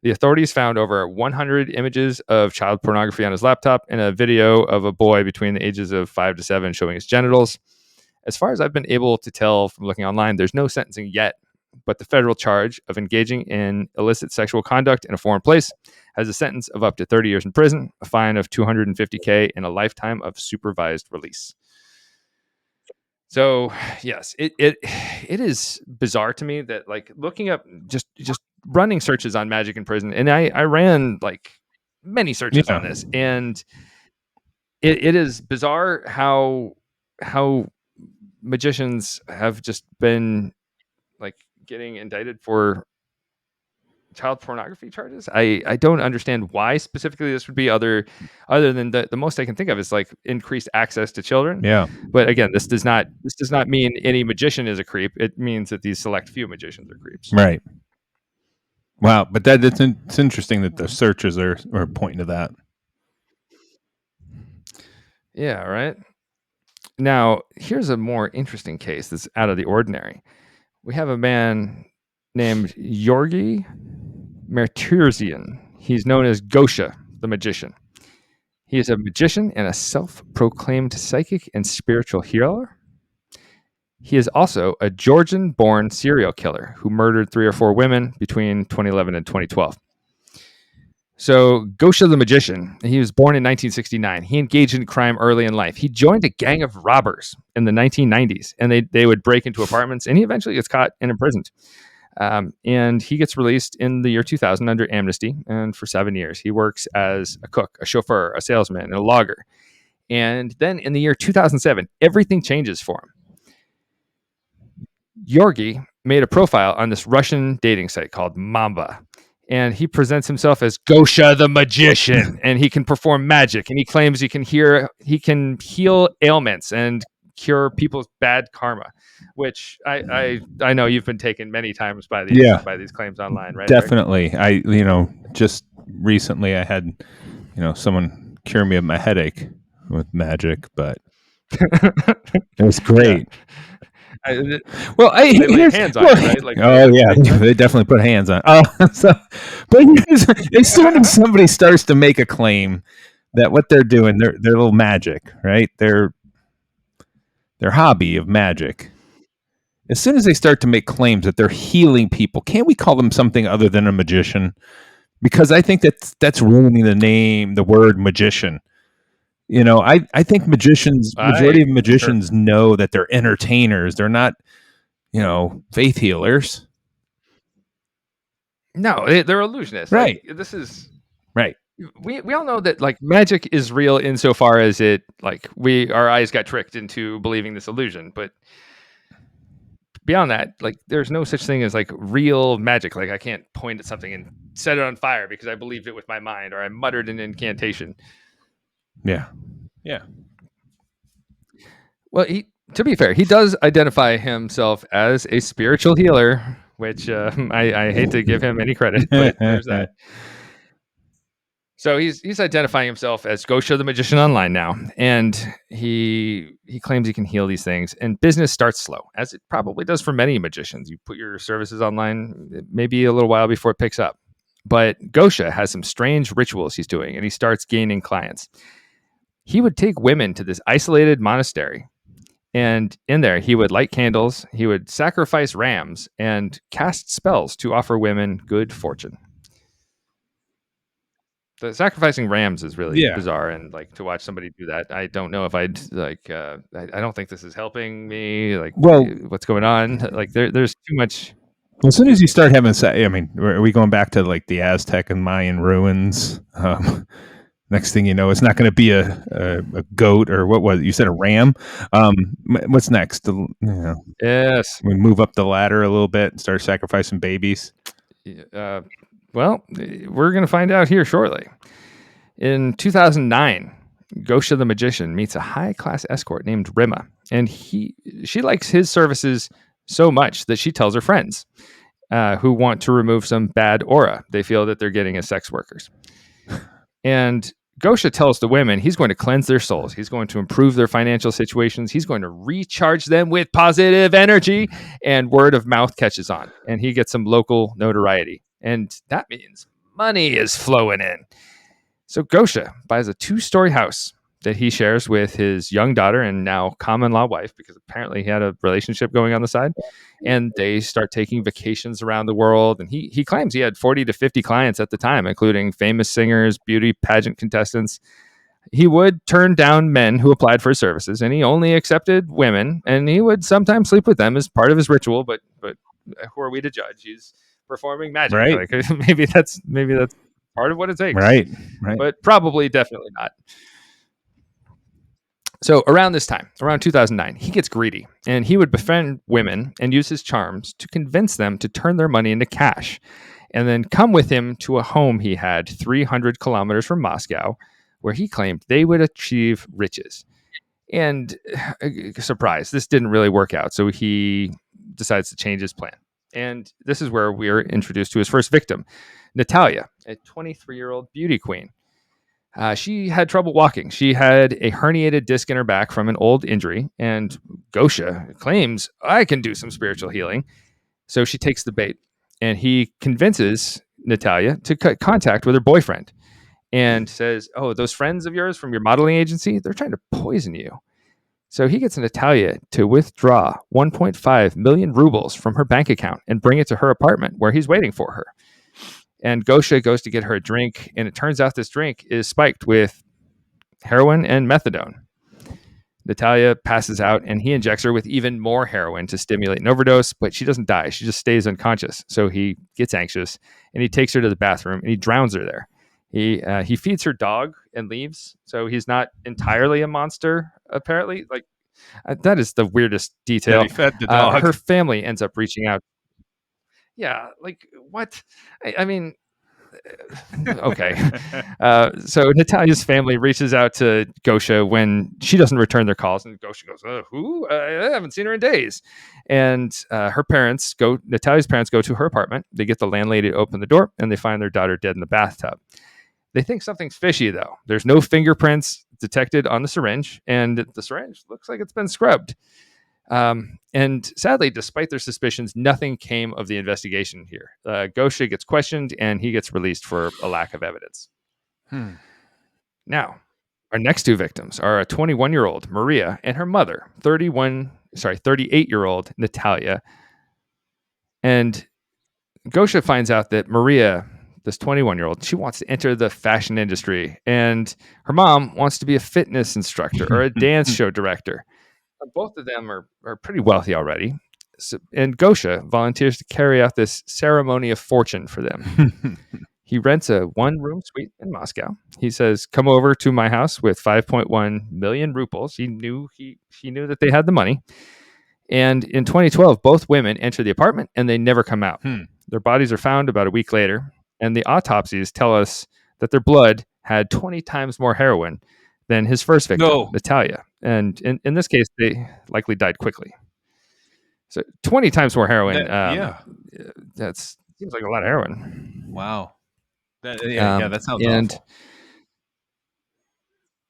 The authorities found over 100 images of child pornography on his laptop and a video of a boy between the ages of 5 to 7 showing his genitals. As far as I've been able to tell from looking online, there's no sentencing yet, but the federal charge of engaging in illicit sexual conduct in a foreign place has a sentence of up to 30 years in prison, a fine of $250K, and a lifetime of supervised release. So yes, it is bizarre to me that, like, looking up just running searches on magic in prison, and I ran like many searches on this, and it is bizarre how magicians have just been like getting indicted for child pornography charges. I don't understand why specifically this would be other than the most I can think of is like increased access to children. Yeah. But again, this does not mean any magician is a creep. It means that these select few magicians are creeps. Right. Wow. But it's interesting that the searches are pointing to that. Yeah. Right. Now, here's a more interesting case that's out of the ordinary. We have a man named Yorgi Martirzian. He's known as Gosha, the magician. He is a magician and a self-proclaimed psychic and spiritual healer. He is also a Georgian-born serial killer who murdered 3 or 4 women between 2011 and 2012. So Gosha the magician, he was born in 1969. He engaged in crime early in life. He joined a gang of robbers in the 1990s, and they would break into apartments, and he eventually gets caught and imprisoned. And he gets released in the year 2000 under amnesty, and for 7 years he works as a cook, a chauffeur, a salesman, and a logger. And then in the year 2007, everything changes for him. Yorgi made a profile on this Russian dating site called Mamba, and he presents himself as Gosha the magician, and he can perform magic, and he claims he can heal ailments and cure people's bad karma, which I know you've been taken many times by these claims online, right? Definitely. Rick? Just recently I had, someone cure me of my headache with magic, but it was great. Yeah. They lay hands on you, right? Like, they definitely put hands on. But as soon as somebody starts to make a claim that what they're doing, their little magic, right? Their hobby of magic. As soon as they start to make claims that they're healing people, can't we call them something other than a magician? Because I think that's ruining the word magician. I think majority of magicians know that they're entertainers. They're not, faith healers. No, they're illusionists. Right. Like, this is right. We all know that, like, magic is real insofar as it, like, our eyes got tricked into believing this illusion, but beyond that, like, there's no such thing as like real magic. Like, I can't point at something and set it on fire because I believed it with my mind, or I muttered an incantation. Yeah. Well, to be fair, he does identify himself as a spiritual healer, which I hate to give him any credit, but there's that. So he's identifying himself as Gosha the magician online now, and he claims he can heal these things. And business starts slow, as it probably does for many magicians. You put your services online, it may be a little while before it picks up. But Gosha has some strange rituals he's doing, and he starts gaining clients. He would take women to this isolated monastery, and in there he would light candles, he would sacrifice rams, and cast spells to offer women good fortune. The sacrificing rams is really bizarre, and like, to watch somebody do that, I don't know if I'd like. I don't think this is helping me. Like, what's going on? Like, there's too much. As soon as you start having, are we going back to like the Aztec and Mayan ruins? Next thing you know, it's not going to be a goat, or what was it? You said a ram. What's next? Yes, we move up the ladder a little bit and start sacrificing babies. Well, we're going to find out here shortly. In 2009, Gosha the magician meets a high-class escort named Rima, and she likes his services so much that she tells her friends who want to remove some bad aura they feel that they're getting as sex workers. And Gosha tells the women he's going to cleanse their souls. He's going to improve their financial situations. He's going to recharge them with positive energy, and word of mouth catches on, and he gets some local notoriety. And that means money is flowing in. So Gosha buys a 2-story house that he shares with his young daughter and now common law wife, because apparently he had a relationship going on the side. And they start taking vacations around the world. And he claims he had 40 to 50 clients at the time, including famous singers, beauty pageant contestants. He would turn down men who applied for his services, and he only accepted women, and he would sometimes sleep with them as part of his ritual. But who are we to judge? He's performing magic. Right. Like, maybe that's part of what it takes. Right. But probably definitely not. So around this time, around 2009, he gets greedy, and he would befriend women and use his charms to convince them to turn their money into cash, and then come with him to a home he had 300 kilometers from Moscow, where he claimed they would achieve riches. And surprise, this didn't really work out. So he decides to change his plan. And this is where we're introduced to his first victim, Natalia, a 23-year-old beauty queen. She had trouble walking. She had a herniated disc in her back from an old injury. And Gosha claims, I can do some spiritual healing. So she takes the bait. And he convinces Natalia to cut contact with her boyfriend. And says, oh, those friends of yours from your modeling agency, they're trying to poison you. So he gets Natalia to withdraw 1.5 million rubles from her bank account and bring it to her apartment where he's waiting for her. And Gosha goes to get her a drink, and it turns out this drink is spiked with heroin and methadone. Natalia passes out, and he injects her with even more heroin to stimulate an overdose, but she doesn't die. She just stays unconscious. So he gets anxious, and he takes her to the bathroom, and he drowns her there. He feeds her dog and leaves, so he's not entirely a monster. Apparently, like that is the weirdest detail. He fed the dog. Her family ends up reaching out. Yeah, like what? I mean, okay. So Natalia's family reaches out to Gosha when she doesn't return their calls, and Gosha goes, "Who? I haven't seen her in days." And Natalia's parents go to her apartment. They get the landlady to open the door, and they find their daughter dead in the bathtub. They think something's fishy, though. There's no fingerprints detected on the syringe, and the syringe looks like it's been scrubbed. And sadly, despite their suspicions, nothing came of the investigation here. Gosha gets questioned, and he gets released for a lack of evidence. Now, our next two victims are a 21-year-old Maria and her mother, 38-year-old Natalia. And Gosha finds out that Maria, this 21-year-old, she wants to enter the fashion industry, and her mom wants to be a fitness instructor or a dance show director. Both of them are pretty wealthy already. So, and Gosha volunteers to carry out this ceremony of fortune for them. He rents a one-room suite in Moscow. He says, come over to my house with 5.1 million rubles. She knew that they had the money. And in 2012, both women enter the apartment, and they never come out. Their bodies are found about a week later, and the autopsies tell us that their blood had 20 times more heroin than his first victim, Natalia. And in this case, they likely died quickly. So 20 times more heroin. That seems like a lot of heroin. Wow. That sounds awful.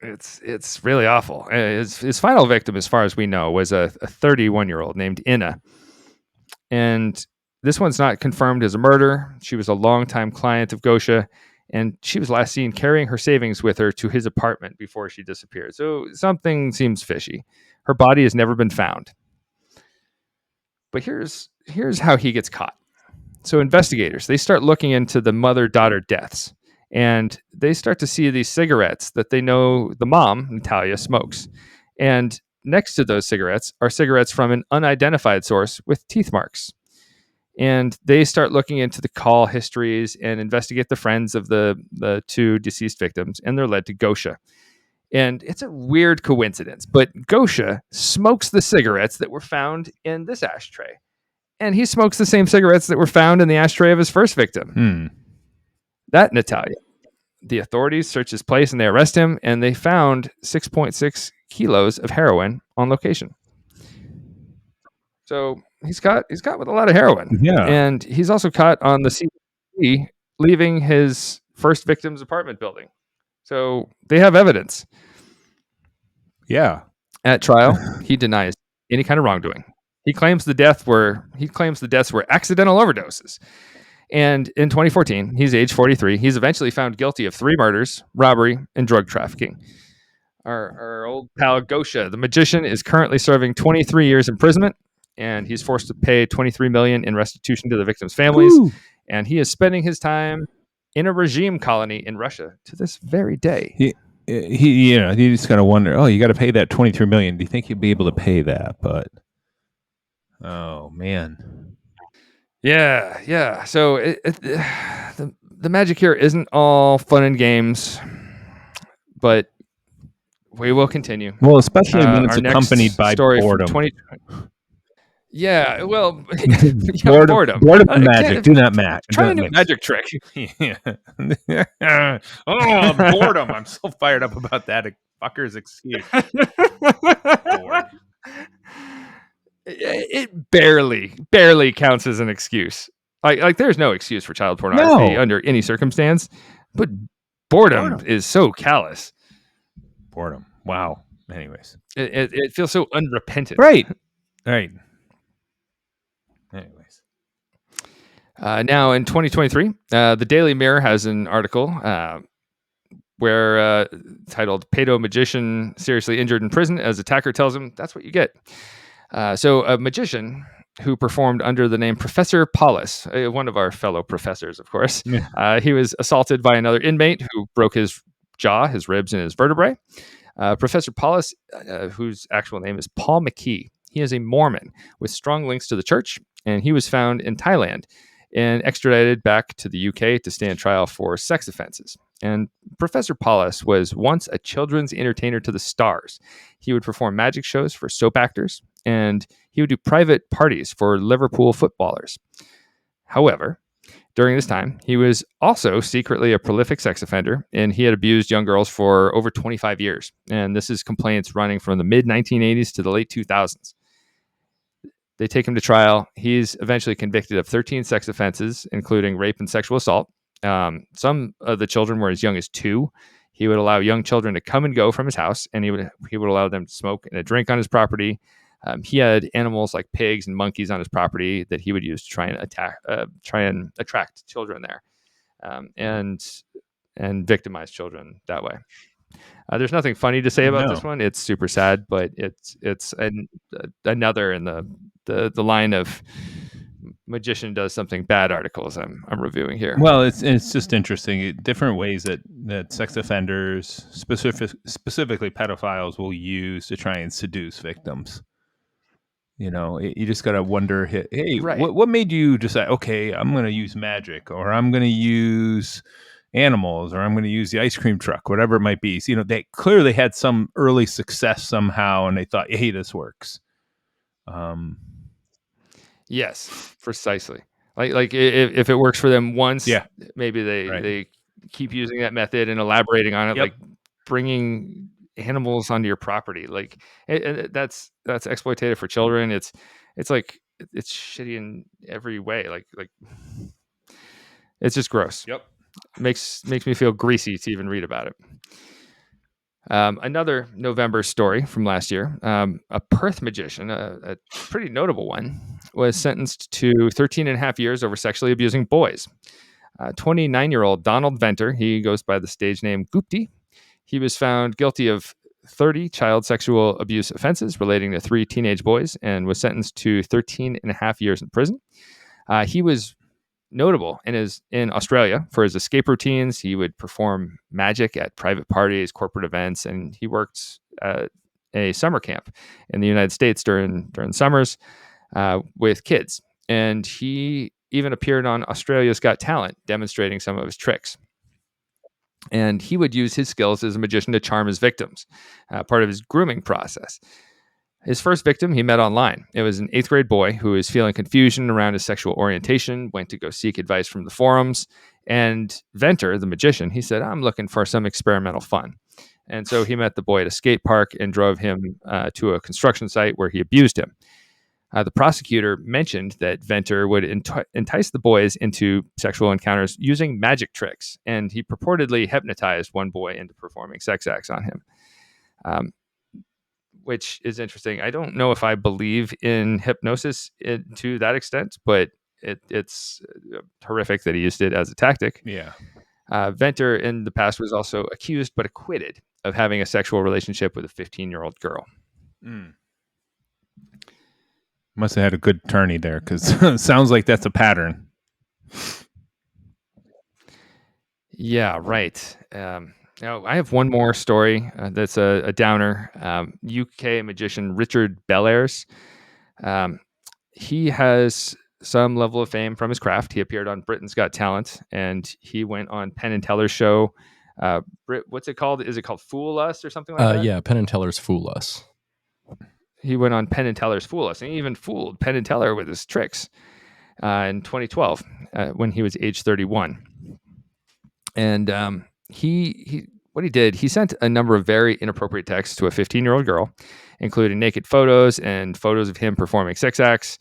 It's really awful. His final victim, as far as we know, was a 31-year-old named Inna. And this one's not confirmed as a murder. She was a longtime client of Gosha, and she was last seen carrying her savings with her to his apartment before she disappeared. So something seems fishy. Her body has never been found. But here's how he gets caught. So investigators, they start looking into the mother-daughter deaths, and they start to see these cigarettes that they know the mom, Natalia, smokes. And next to those cigarettes are cigarettes from an unidentified source with teeth marks. And they start looking into the call histories and investigate the friends of the two deceased victims, and they're led to Gosha. And it's a weird coincidence, but Gosha smokes the cigarettes that were found in this ashtray. And he smokes the same cigarettes that were found in the ashtray of his first victim. That Natalia. The authorities search his place and they arrest him, and they found 6.6 kilos of heroin on location. So he's caught with a lot of heroin. Yeah. And he's also caught on the CCTV leaving his first victim's apartment building. So they have evidence. Yeah. At trial, he denies any kind of wrongdoing. He claims the deaths were accidental overdoses. And in 2014, he's age 43. He's eventually found guilty of 3 murders, robbery, and drug trafficking. Our old pal Gosha, the magician, is currently serving 23 years imprisonment, and he's forced to pay $23 million in restitution to the victims' families. Woo! And he is spending his time in a regime colony in Russia to this very day. You just gotta wonder. Oh, you got to pay that $23 million. Do you think you'll be able to pay that? But oh man, yeah. So the magic here isn't all fun and games, but we will continue. Well, especially when it's our next accompanied by story from boredom. Yeah, well, Boredom and magic do not match. Try a new magic trick. Oh, boredom. I'm so fired up about that fucker's excuse. It barely counts as an excuse. Like there's no excuse for child pornography under any circumstance, but boredom is so callous. Boredom. Wow. Anyways. It feels so unrepentant. Right. Anyways. Now in 2023, the Daily Mirror has an article where titled "Pedo Magician Seriously Injured in Prison as Attacker Tells Him That's What You Get." So a magician who performed under the name Professor Paulus, one of our fellow professors, of course, he was assaulted by another inmate who broke his jaw, his ribs, and his vertebrae. Professor Paulus, whose actual name is Paul McKee, he is a Mormon with strong links to the church, and he was found in Thailand and extradited back to the UK to stand trial for sex offenses. And Professor Paulus was once a children's entertainer to the stars. He would perform magic shows for soap actors, and he would do private parties for Liverpool footballers. However, during this time, he was also secretly a prolific sex offender, and he had abused young girls for over 25 years. And this is complaints running from the mid-1980s to the late 2000s. They take him to trial. He's eventually convicted of 13 sex offenses, including rape and sexual assault. Some of the children were as young as 2. He would allow young children to come and go from his house, and he would allow them to smoke and a drink on his property. He had animals like pigs and monkeys on his property that he would use to try and attract children there, and victimize children that way. There's nothing funny to say about this one. It's super sad, but it's another in the line of magician does something bad articles I'm reviewing here. Well, it's just interesting. Different ways that sex offenders, specifically pedophiles, will use to try and seduce victims. You just got to wonder, hey, right. what made you decide, okay, I'm going to use magic, or I'm going to use animals, or I'm going to use the ice cream truck, whatever it might be. So, they clearly had some early success somehow, and they thought, hey, this works. Yes, precisely. Like if it works for them once, maybe Right. they keep using that method and elaborating on it, like bringing animals onto your property. Like that's exploitative for children. It's like it's shitty in every way. Like it's just gross. Yep. Makes me feel greasy to even read about it. Another November story from last year, a Perth magician, a pretty notable one, was sentenced to 13 and a half years over sexually abusing boys. 29-year-old Donald Venter, he goes by the stage name Gupti. He was found guilty of 30 child sexual abuse offenses relating to 3 teenage boys and was sentenced to 13 and a half years in prison. He was notable in Australia for his escape routines. He would perform magic at private parties, corporate events, and he worked at a summer camp in the United States during summers with kids. And he even appeared on Australia's Got Talent, demonstrating some of his tricks. And he would use his skills as a magician to charm his victims, part of his grooming process. His first victim he met online. It was an 8th grade boy who was feeling confusion around his sexual orientation, went to go seek advice from the forums. And Venter, the magician, he said, I'm looking for some experimental fun. And so he met the boy at a skate park and drove him to a construction site where he abused him. The prosecutor mentioned that Venter would entice the boys into sexual encounters using magic tricks, and he purportedly hypnotized one boy into performing sex acts on him, which is interesting. I don't know if I believe in hypnosis to that extent, but it's horrific that he used it as a tactic. Yeah. Venter in the past was also accused but acquitted of having a sexual relationship with a 15-year-old girl. Must have had a good attorney there, because it sounds like that's a pattern. Yeah, right. Now, I have one more story that's a downer. UK magician Richard Bellairs. He has some level of fame from his craft. He appeared on Britain's Got Talent, and he went on Penn and Teller's show. What's it called? Is it called Fool Us or something like that? Yeah, Penn and Teller's Fool Us. He went on Penn and Teller's Fool Us, and he even fooled Penn and Teller with his tricks in 2012 when he was age 31. And he what he did, he sent a number of very inappropriate texts to a 15-year-old girl, including naked photos and photos of him performing sex acts,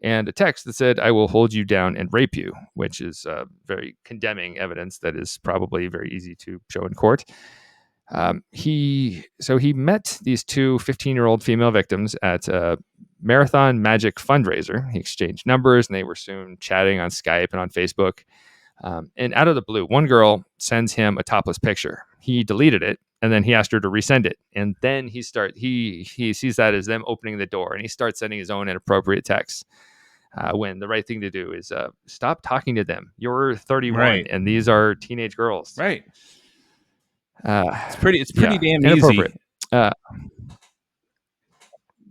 and a text that said, "I will hold you down and rape you," which is very condemning evidence that is probably very easy to show in court. He met these two 15-year-old female victims at a Marathon Magic fundraiser. He exchanged numbers, and they were soon chatting on Skype and on Facebook. And out of the blue, one girl sends him a topless picture. He deleted it, and then he asked her to resend it. And then he sees that as them opening the door, and he starts sending his own inappropriate texts. When the right thing to do is stop talking to them. You're 31, Right. and these are teenage girls. Right. It's pretty damn inappropriate.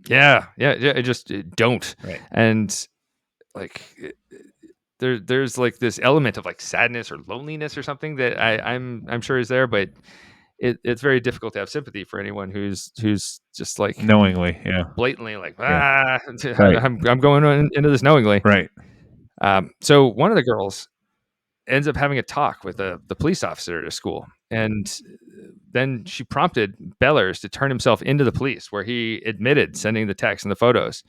easy. Just don't. Right. And like there's like this element of like sadness or loneliness or something that I'm sure is there, but it's very difficult to have sympathy for anyone who's just like Knowingly, yeah, blatantly like Right. I'm going into this knowingly. Right. So one of the girls ends up having a talk with the police officer at a school, and then she prompted Bellairs to turn himself into the police, where he admitted sending the texts and the photos.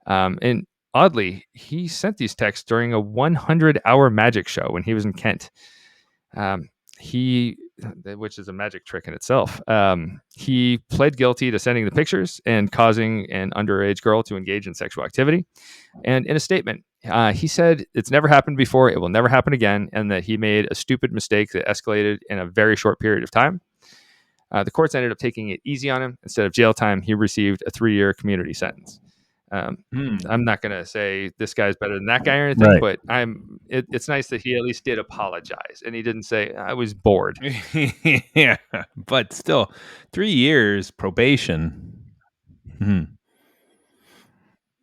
And oddly, he sent these texts during a 100-hour magic show when he was in Kent. Which is a magic trick in itself. He pled guilty to sending the pictures and causing an underage girl to engage in sexual activity. And in a statement, he said it's never happened before, it will never happen again, and that he made a stupid mistake that escalated in a very short period of time. The courts ended up taking it easy on him. Instead of jail time, he received a 3-year community sentence. I'm not going to say this guy's better than that guy or anything, Right. but it's nice that he at least did apologize, and he didn't say I was bored. Yeah, but still, 3 years probation.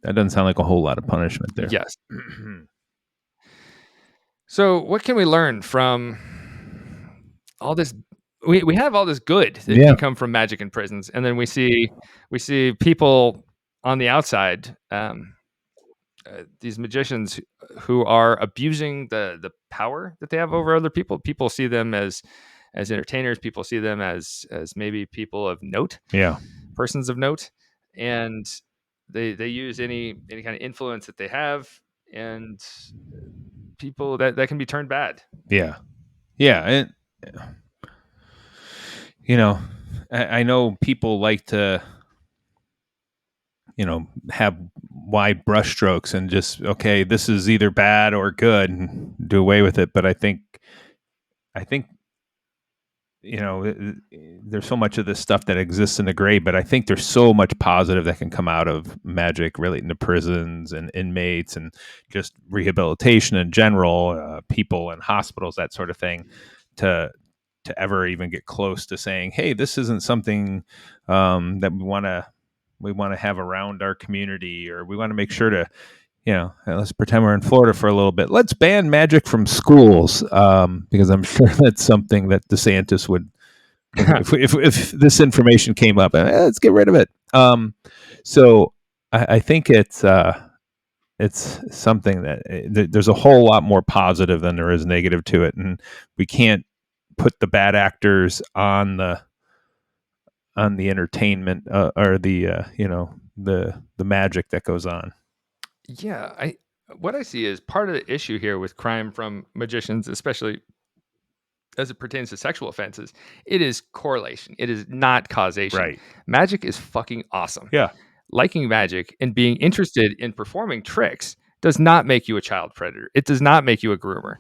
That doesn't sound like a whole lot of punishment there. Yes. So what can we learn from all this? We have all this good that can come from magic in prisons, and then we see people on the outside, these magicians who are abusing the power that they have over other people. People see them as entertainers. People see them as maybe people of note, persons of note, and they use any kind of influence that they have, and people that can be turned bad. Yeah. And, I know people like to, have wide brushstrokes and just, okay, this is either bad or good, and do away with it. But I think, there's so much of this stuff that exists in the gray, but I think there's so much positive that can come out of magic relating to prisons and inmates and just rehabilitation in general, people in hospitals, that sort of thing, to ever even get close to saying, hey, this isn't something that we want to have around our community, or we want to make sure to, let's pretend we're in Florida for a little bit. Let's ban magic from schools, because I'm sure that's something that DeSantis would, if this information came up, let's get rid of it. So I think it's something that there's a whole lot more positive than there is negative to it, and we can't put the bad actors on the entertainment or the magic that goes on. Yeah, what I see is part of the issue here with crime from magicians, especially as it pertains to sexual offenses, it is correlation. It is not causation. Right. Magic is fucking awesome. Yeah. Liking magic and being interested in performing tricks does not make you a child predator. It does not make you a groomer.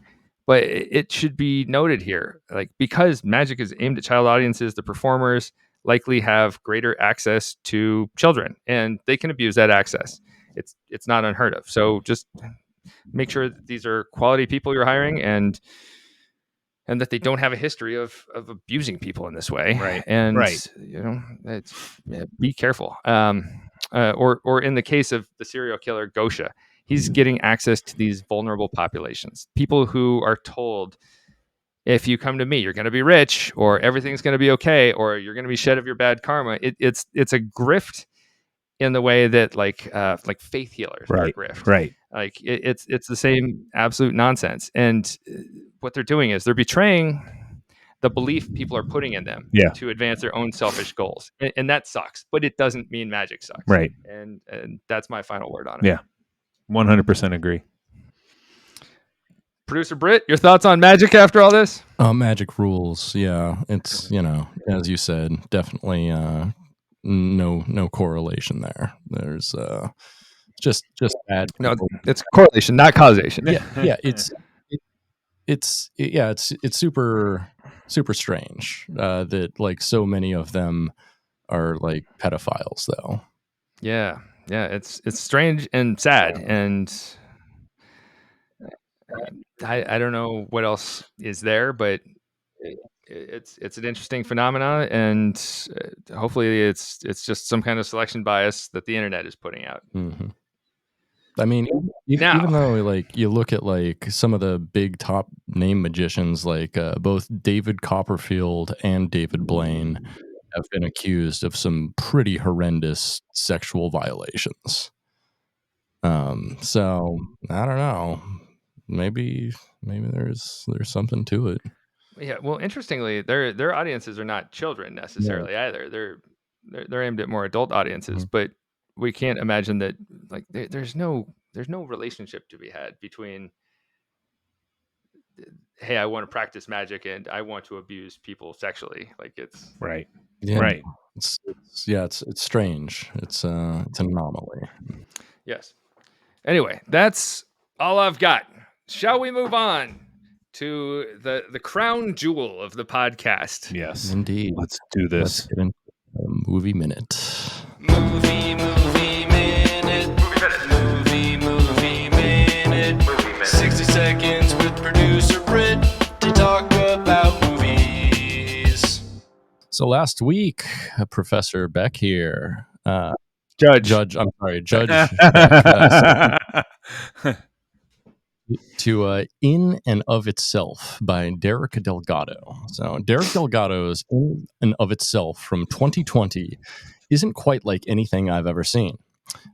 But it should be noted here, like, because magic is aimed at child audiences, the performers likely have greater access to children, and they can abuse that access. It's not unheard of. So just make sure that these are quality people you're hiring, and that they don't have a history of abusing people in this way. Right. And Right. be careful. Or in the case of the serial killer Gosha, he's getting access to these vulnerable populations, people who are told, if you come to me, you're going to be rich, or everything's going to be okay, or you're going to be shed of your bad karma. It's a grift in the way that like faith healers are grift. Right. Like it's the same absolute nonsense. And what they're doing is they're betraying the belief people are putting in them to advance their own selfish goals. And that sucks, but it doesn't mean magic sucks. Right. And that's my final word on it. Yeah. 100% agree. Producer Britt, your thoughts on magic after all this? Magic rules. Yeah. It's, as you said, definitely no correlation there. There's just bad people. No, it's correlation, not causation. Yeah. It's super strange that like so many of them are like pedophiles though. Yeah. It's strange and sad, and I don't know what else is there, but it's an interesting phenomena, and hopefully it's just some kind of selection bias that the internet is putting out. Mm-hmm. I mean, even though like you look at like some of the big top name magicians, like both David Copperfield and David Blaine have been accused of some pretty horrendous sexual violations. So I don't know. Maybe there's something to it. Yeah. Well, interestingly, their audiences are not children necessarily either. They're aimed at more adult audiences, but we can't imagine that like there's no relationship to be had between, hey, I want to practice magic and I want to abuse people sexually. Like it's right. Yeah. Right. It's strange. It's an anomaly. Yes. Anyway, that's all I've got. Shall we move on to the crown jewel of the podcast? Yes. Indeed. Let's do this. Let's get into a movie minute. Movie minute. Movie minute. 60 seconds with producer Britt to talk about movies. So last week, Professor Beck here. Judge. I'm sorry, Judge Beck, to In and of Itself by Derek DelGuado. So Derek DelGuado's In and of Itself from 2020 isn't quite like anything I've ever seen.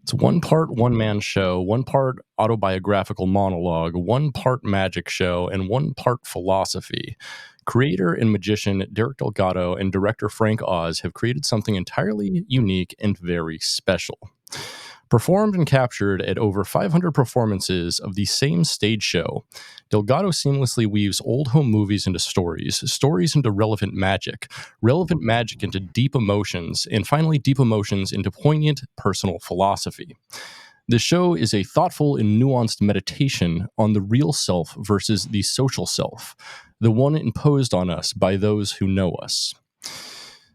It's one part one-man show, one part autobiographical monologue, one part magic show, and one part philosophy. Creator and magician Derek DelGuado and director Frank Oz have created something entirely unique and very special. Performed and captured at over 500 performances of the same stage show, DelGuado seamlessly weaves old home movies into stories into relevant magic into deep emotions, and finally deep emotions into poignant personal philosophy. The show is a thoughtful and nuanced meditation on the real self versus the social self, the one imposed on us by those who know us.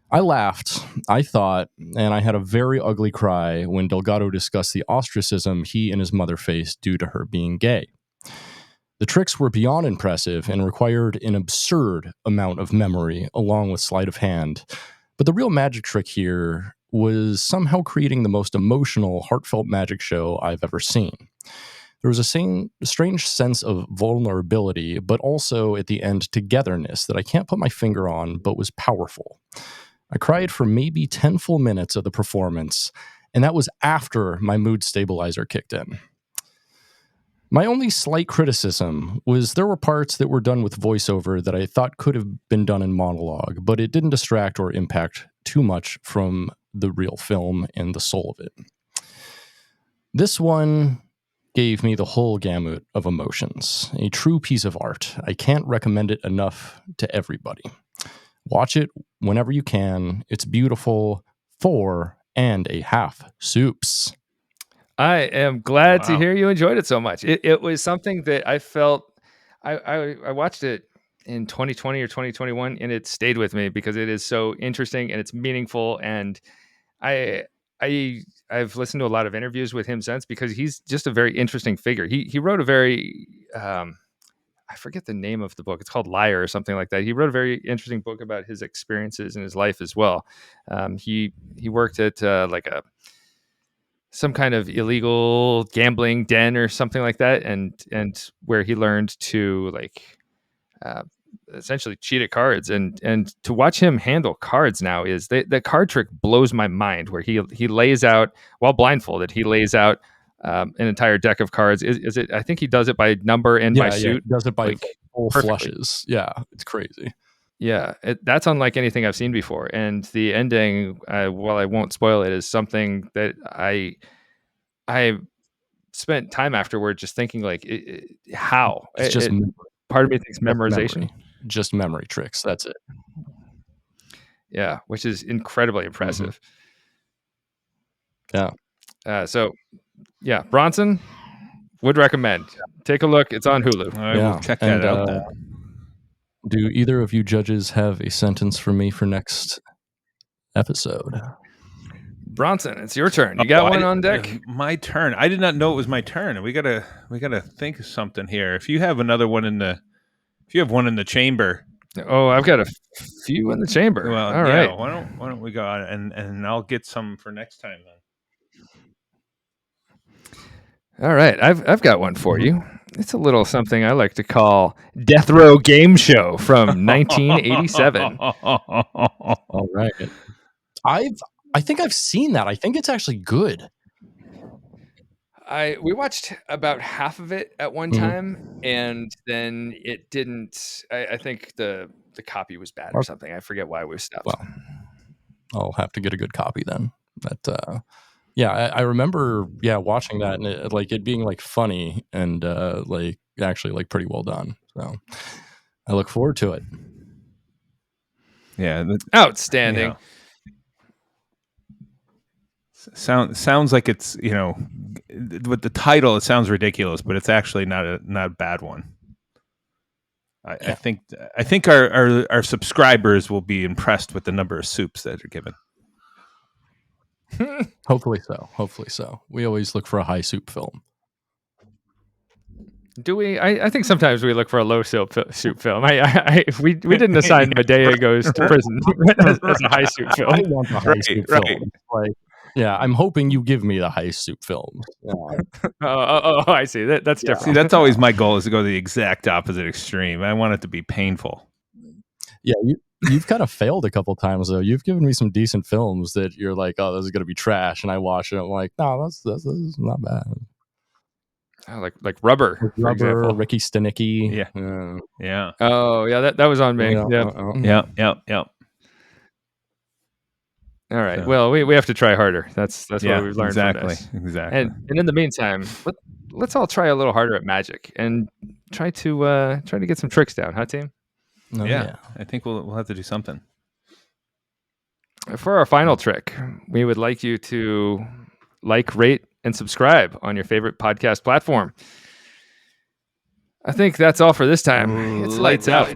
I laughed, I thought, and I had a very ugly cry when DelGuado discussed the ostracism he and his mother faced due to her being gay. The tricks were beyond impressive and required an absurd amount of memory along with sleight of hand. But the real magic trick here was somehow creating the most emotional, heartfelt magic show I've ever seen. There was a strange sense of vulnerability, but also at the end togetherness that I can't put my finger on, but was powerful. I cried for maybe 10 full minutes of the performance, and that was after my mood stabilizer kicked in. My only slight criticism was there were parts that were done with voiceover that I thought could have been done in monologue, but it didn't distract or impact too much from the real film and the soul of it. This one gave me the whole gamut of emotions, a true piece of art. I can't recommend it enough to everybody. Watch it whenever you can. It's beautiful. 4.5 soups. I am glad to hear you enjoyed it so much. It was something that I felt I watched it in 2020 or 2021, and it stayed with me because it is so interesting and it's meaningful. And I I've listened to a lot of interviews with him since, because he's just a very interesting figure. He wrote a very I forget the name of the book. It's called Liar or something like that. He wrote a very interesting book about his experiences in his life as well. He worked at some kind of illegal gambling den or something like that, and where he learned to essentially cheat at cards, and to watch him handle cards now is the card trick blows my mind, where he lays out, while blindfolded, he lays out an entire deck of cards. Is it? I think he does it by number and by suit. He does it by full perfectly. flushes. Yeah, it's crazy. Yeah, that's unlike anything I've seen before. And the ending, while I won't spoil it, is something that I spent time afterward just thinking, how? It's just part of me thinks memorization. Just memory tricks. That's it. Yeah, which is incredibly impressive. Yeah. So, yeah, Bronson, would recommend. Take a look. It's on Hulu. I will check that out then. Do either of you judges have a sentence for me for next episode? Bronson, it's your turn. You got one on deck? My turn. I did not know it was my turn. We gotta think of something here. If you have another one in the, one in the chamber. Oh, I've got a few in the chamber. Well, all right. Why don't we go on and I'll get some for next time then. All right, I've got one for you. It's a little something I like to call Death Row Game Show from 1987. All right. I think I've seen that. I think it's actually good. We watched about half of it at one time, and then it didn't. I think the copy was bad or something. I forget why we stopped. Well, I'll have to get a good copy then. But I remember watching that, and it being funny and actually pretty well done. So I look forward to it. Yeah, outstanding. Sounds like it's, with the title it sounds ridiculous, but it's actually not a bad one. I think our subscribers will be impressed with the number of soups that are given. Hopefully so. We always look for a high soup film. Do we? I think sometimes we look for a low soup film. We didn't assign Medea Goes to Prison as a high soup film. I want the high soup film. I'm hoping you give me the high soup film. Oh, I see. That's different. See, that's always my goal, is to go the exact opposite extreme. I want it to be painful. Yeah, you've kind of failed a couple times though. You've given me some decent films that you're like, oh, this is gonna be trash, and I watch it. I'm like, no, this is not bad. Oh, like Rubber, for example. Ricky Stenicki. Yeah. Oh, yeah. That was on me. Yeah. All right. So, well, we have to try harder. That's what we've learned from this. Exactly. And in the meantime, let's all try a little harder at magic and try to get some tricks down, huh, team? Oh, yeah. I think we'll have to do something. For our final trick, we would like you to rate, and subscribe on your favorite podcast platform. I think that's all for this time. It's lights out.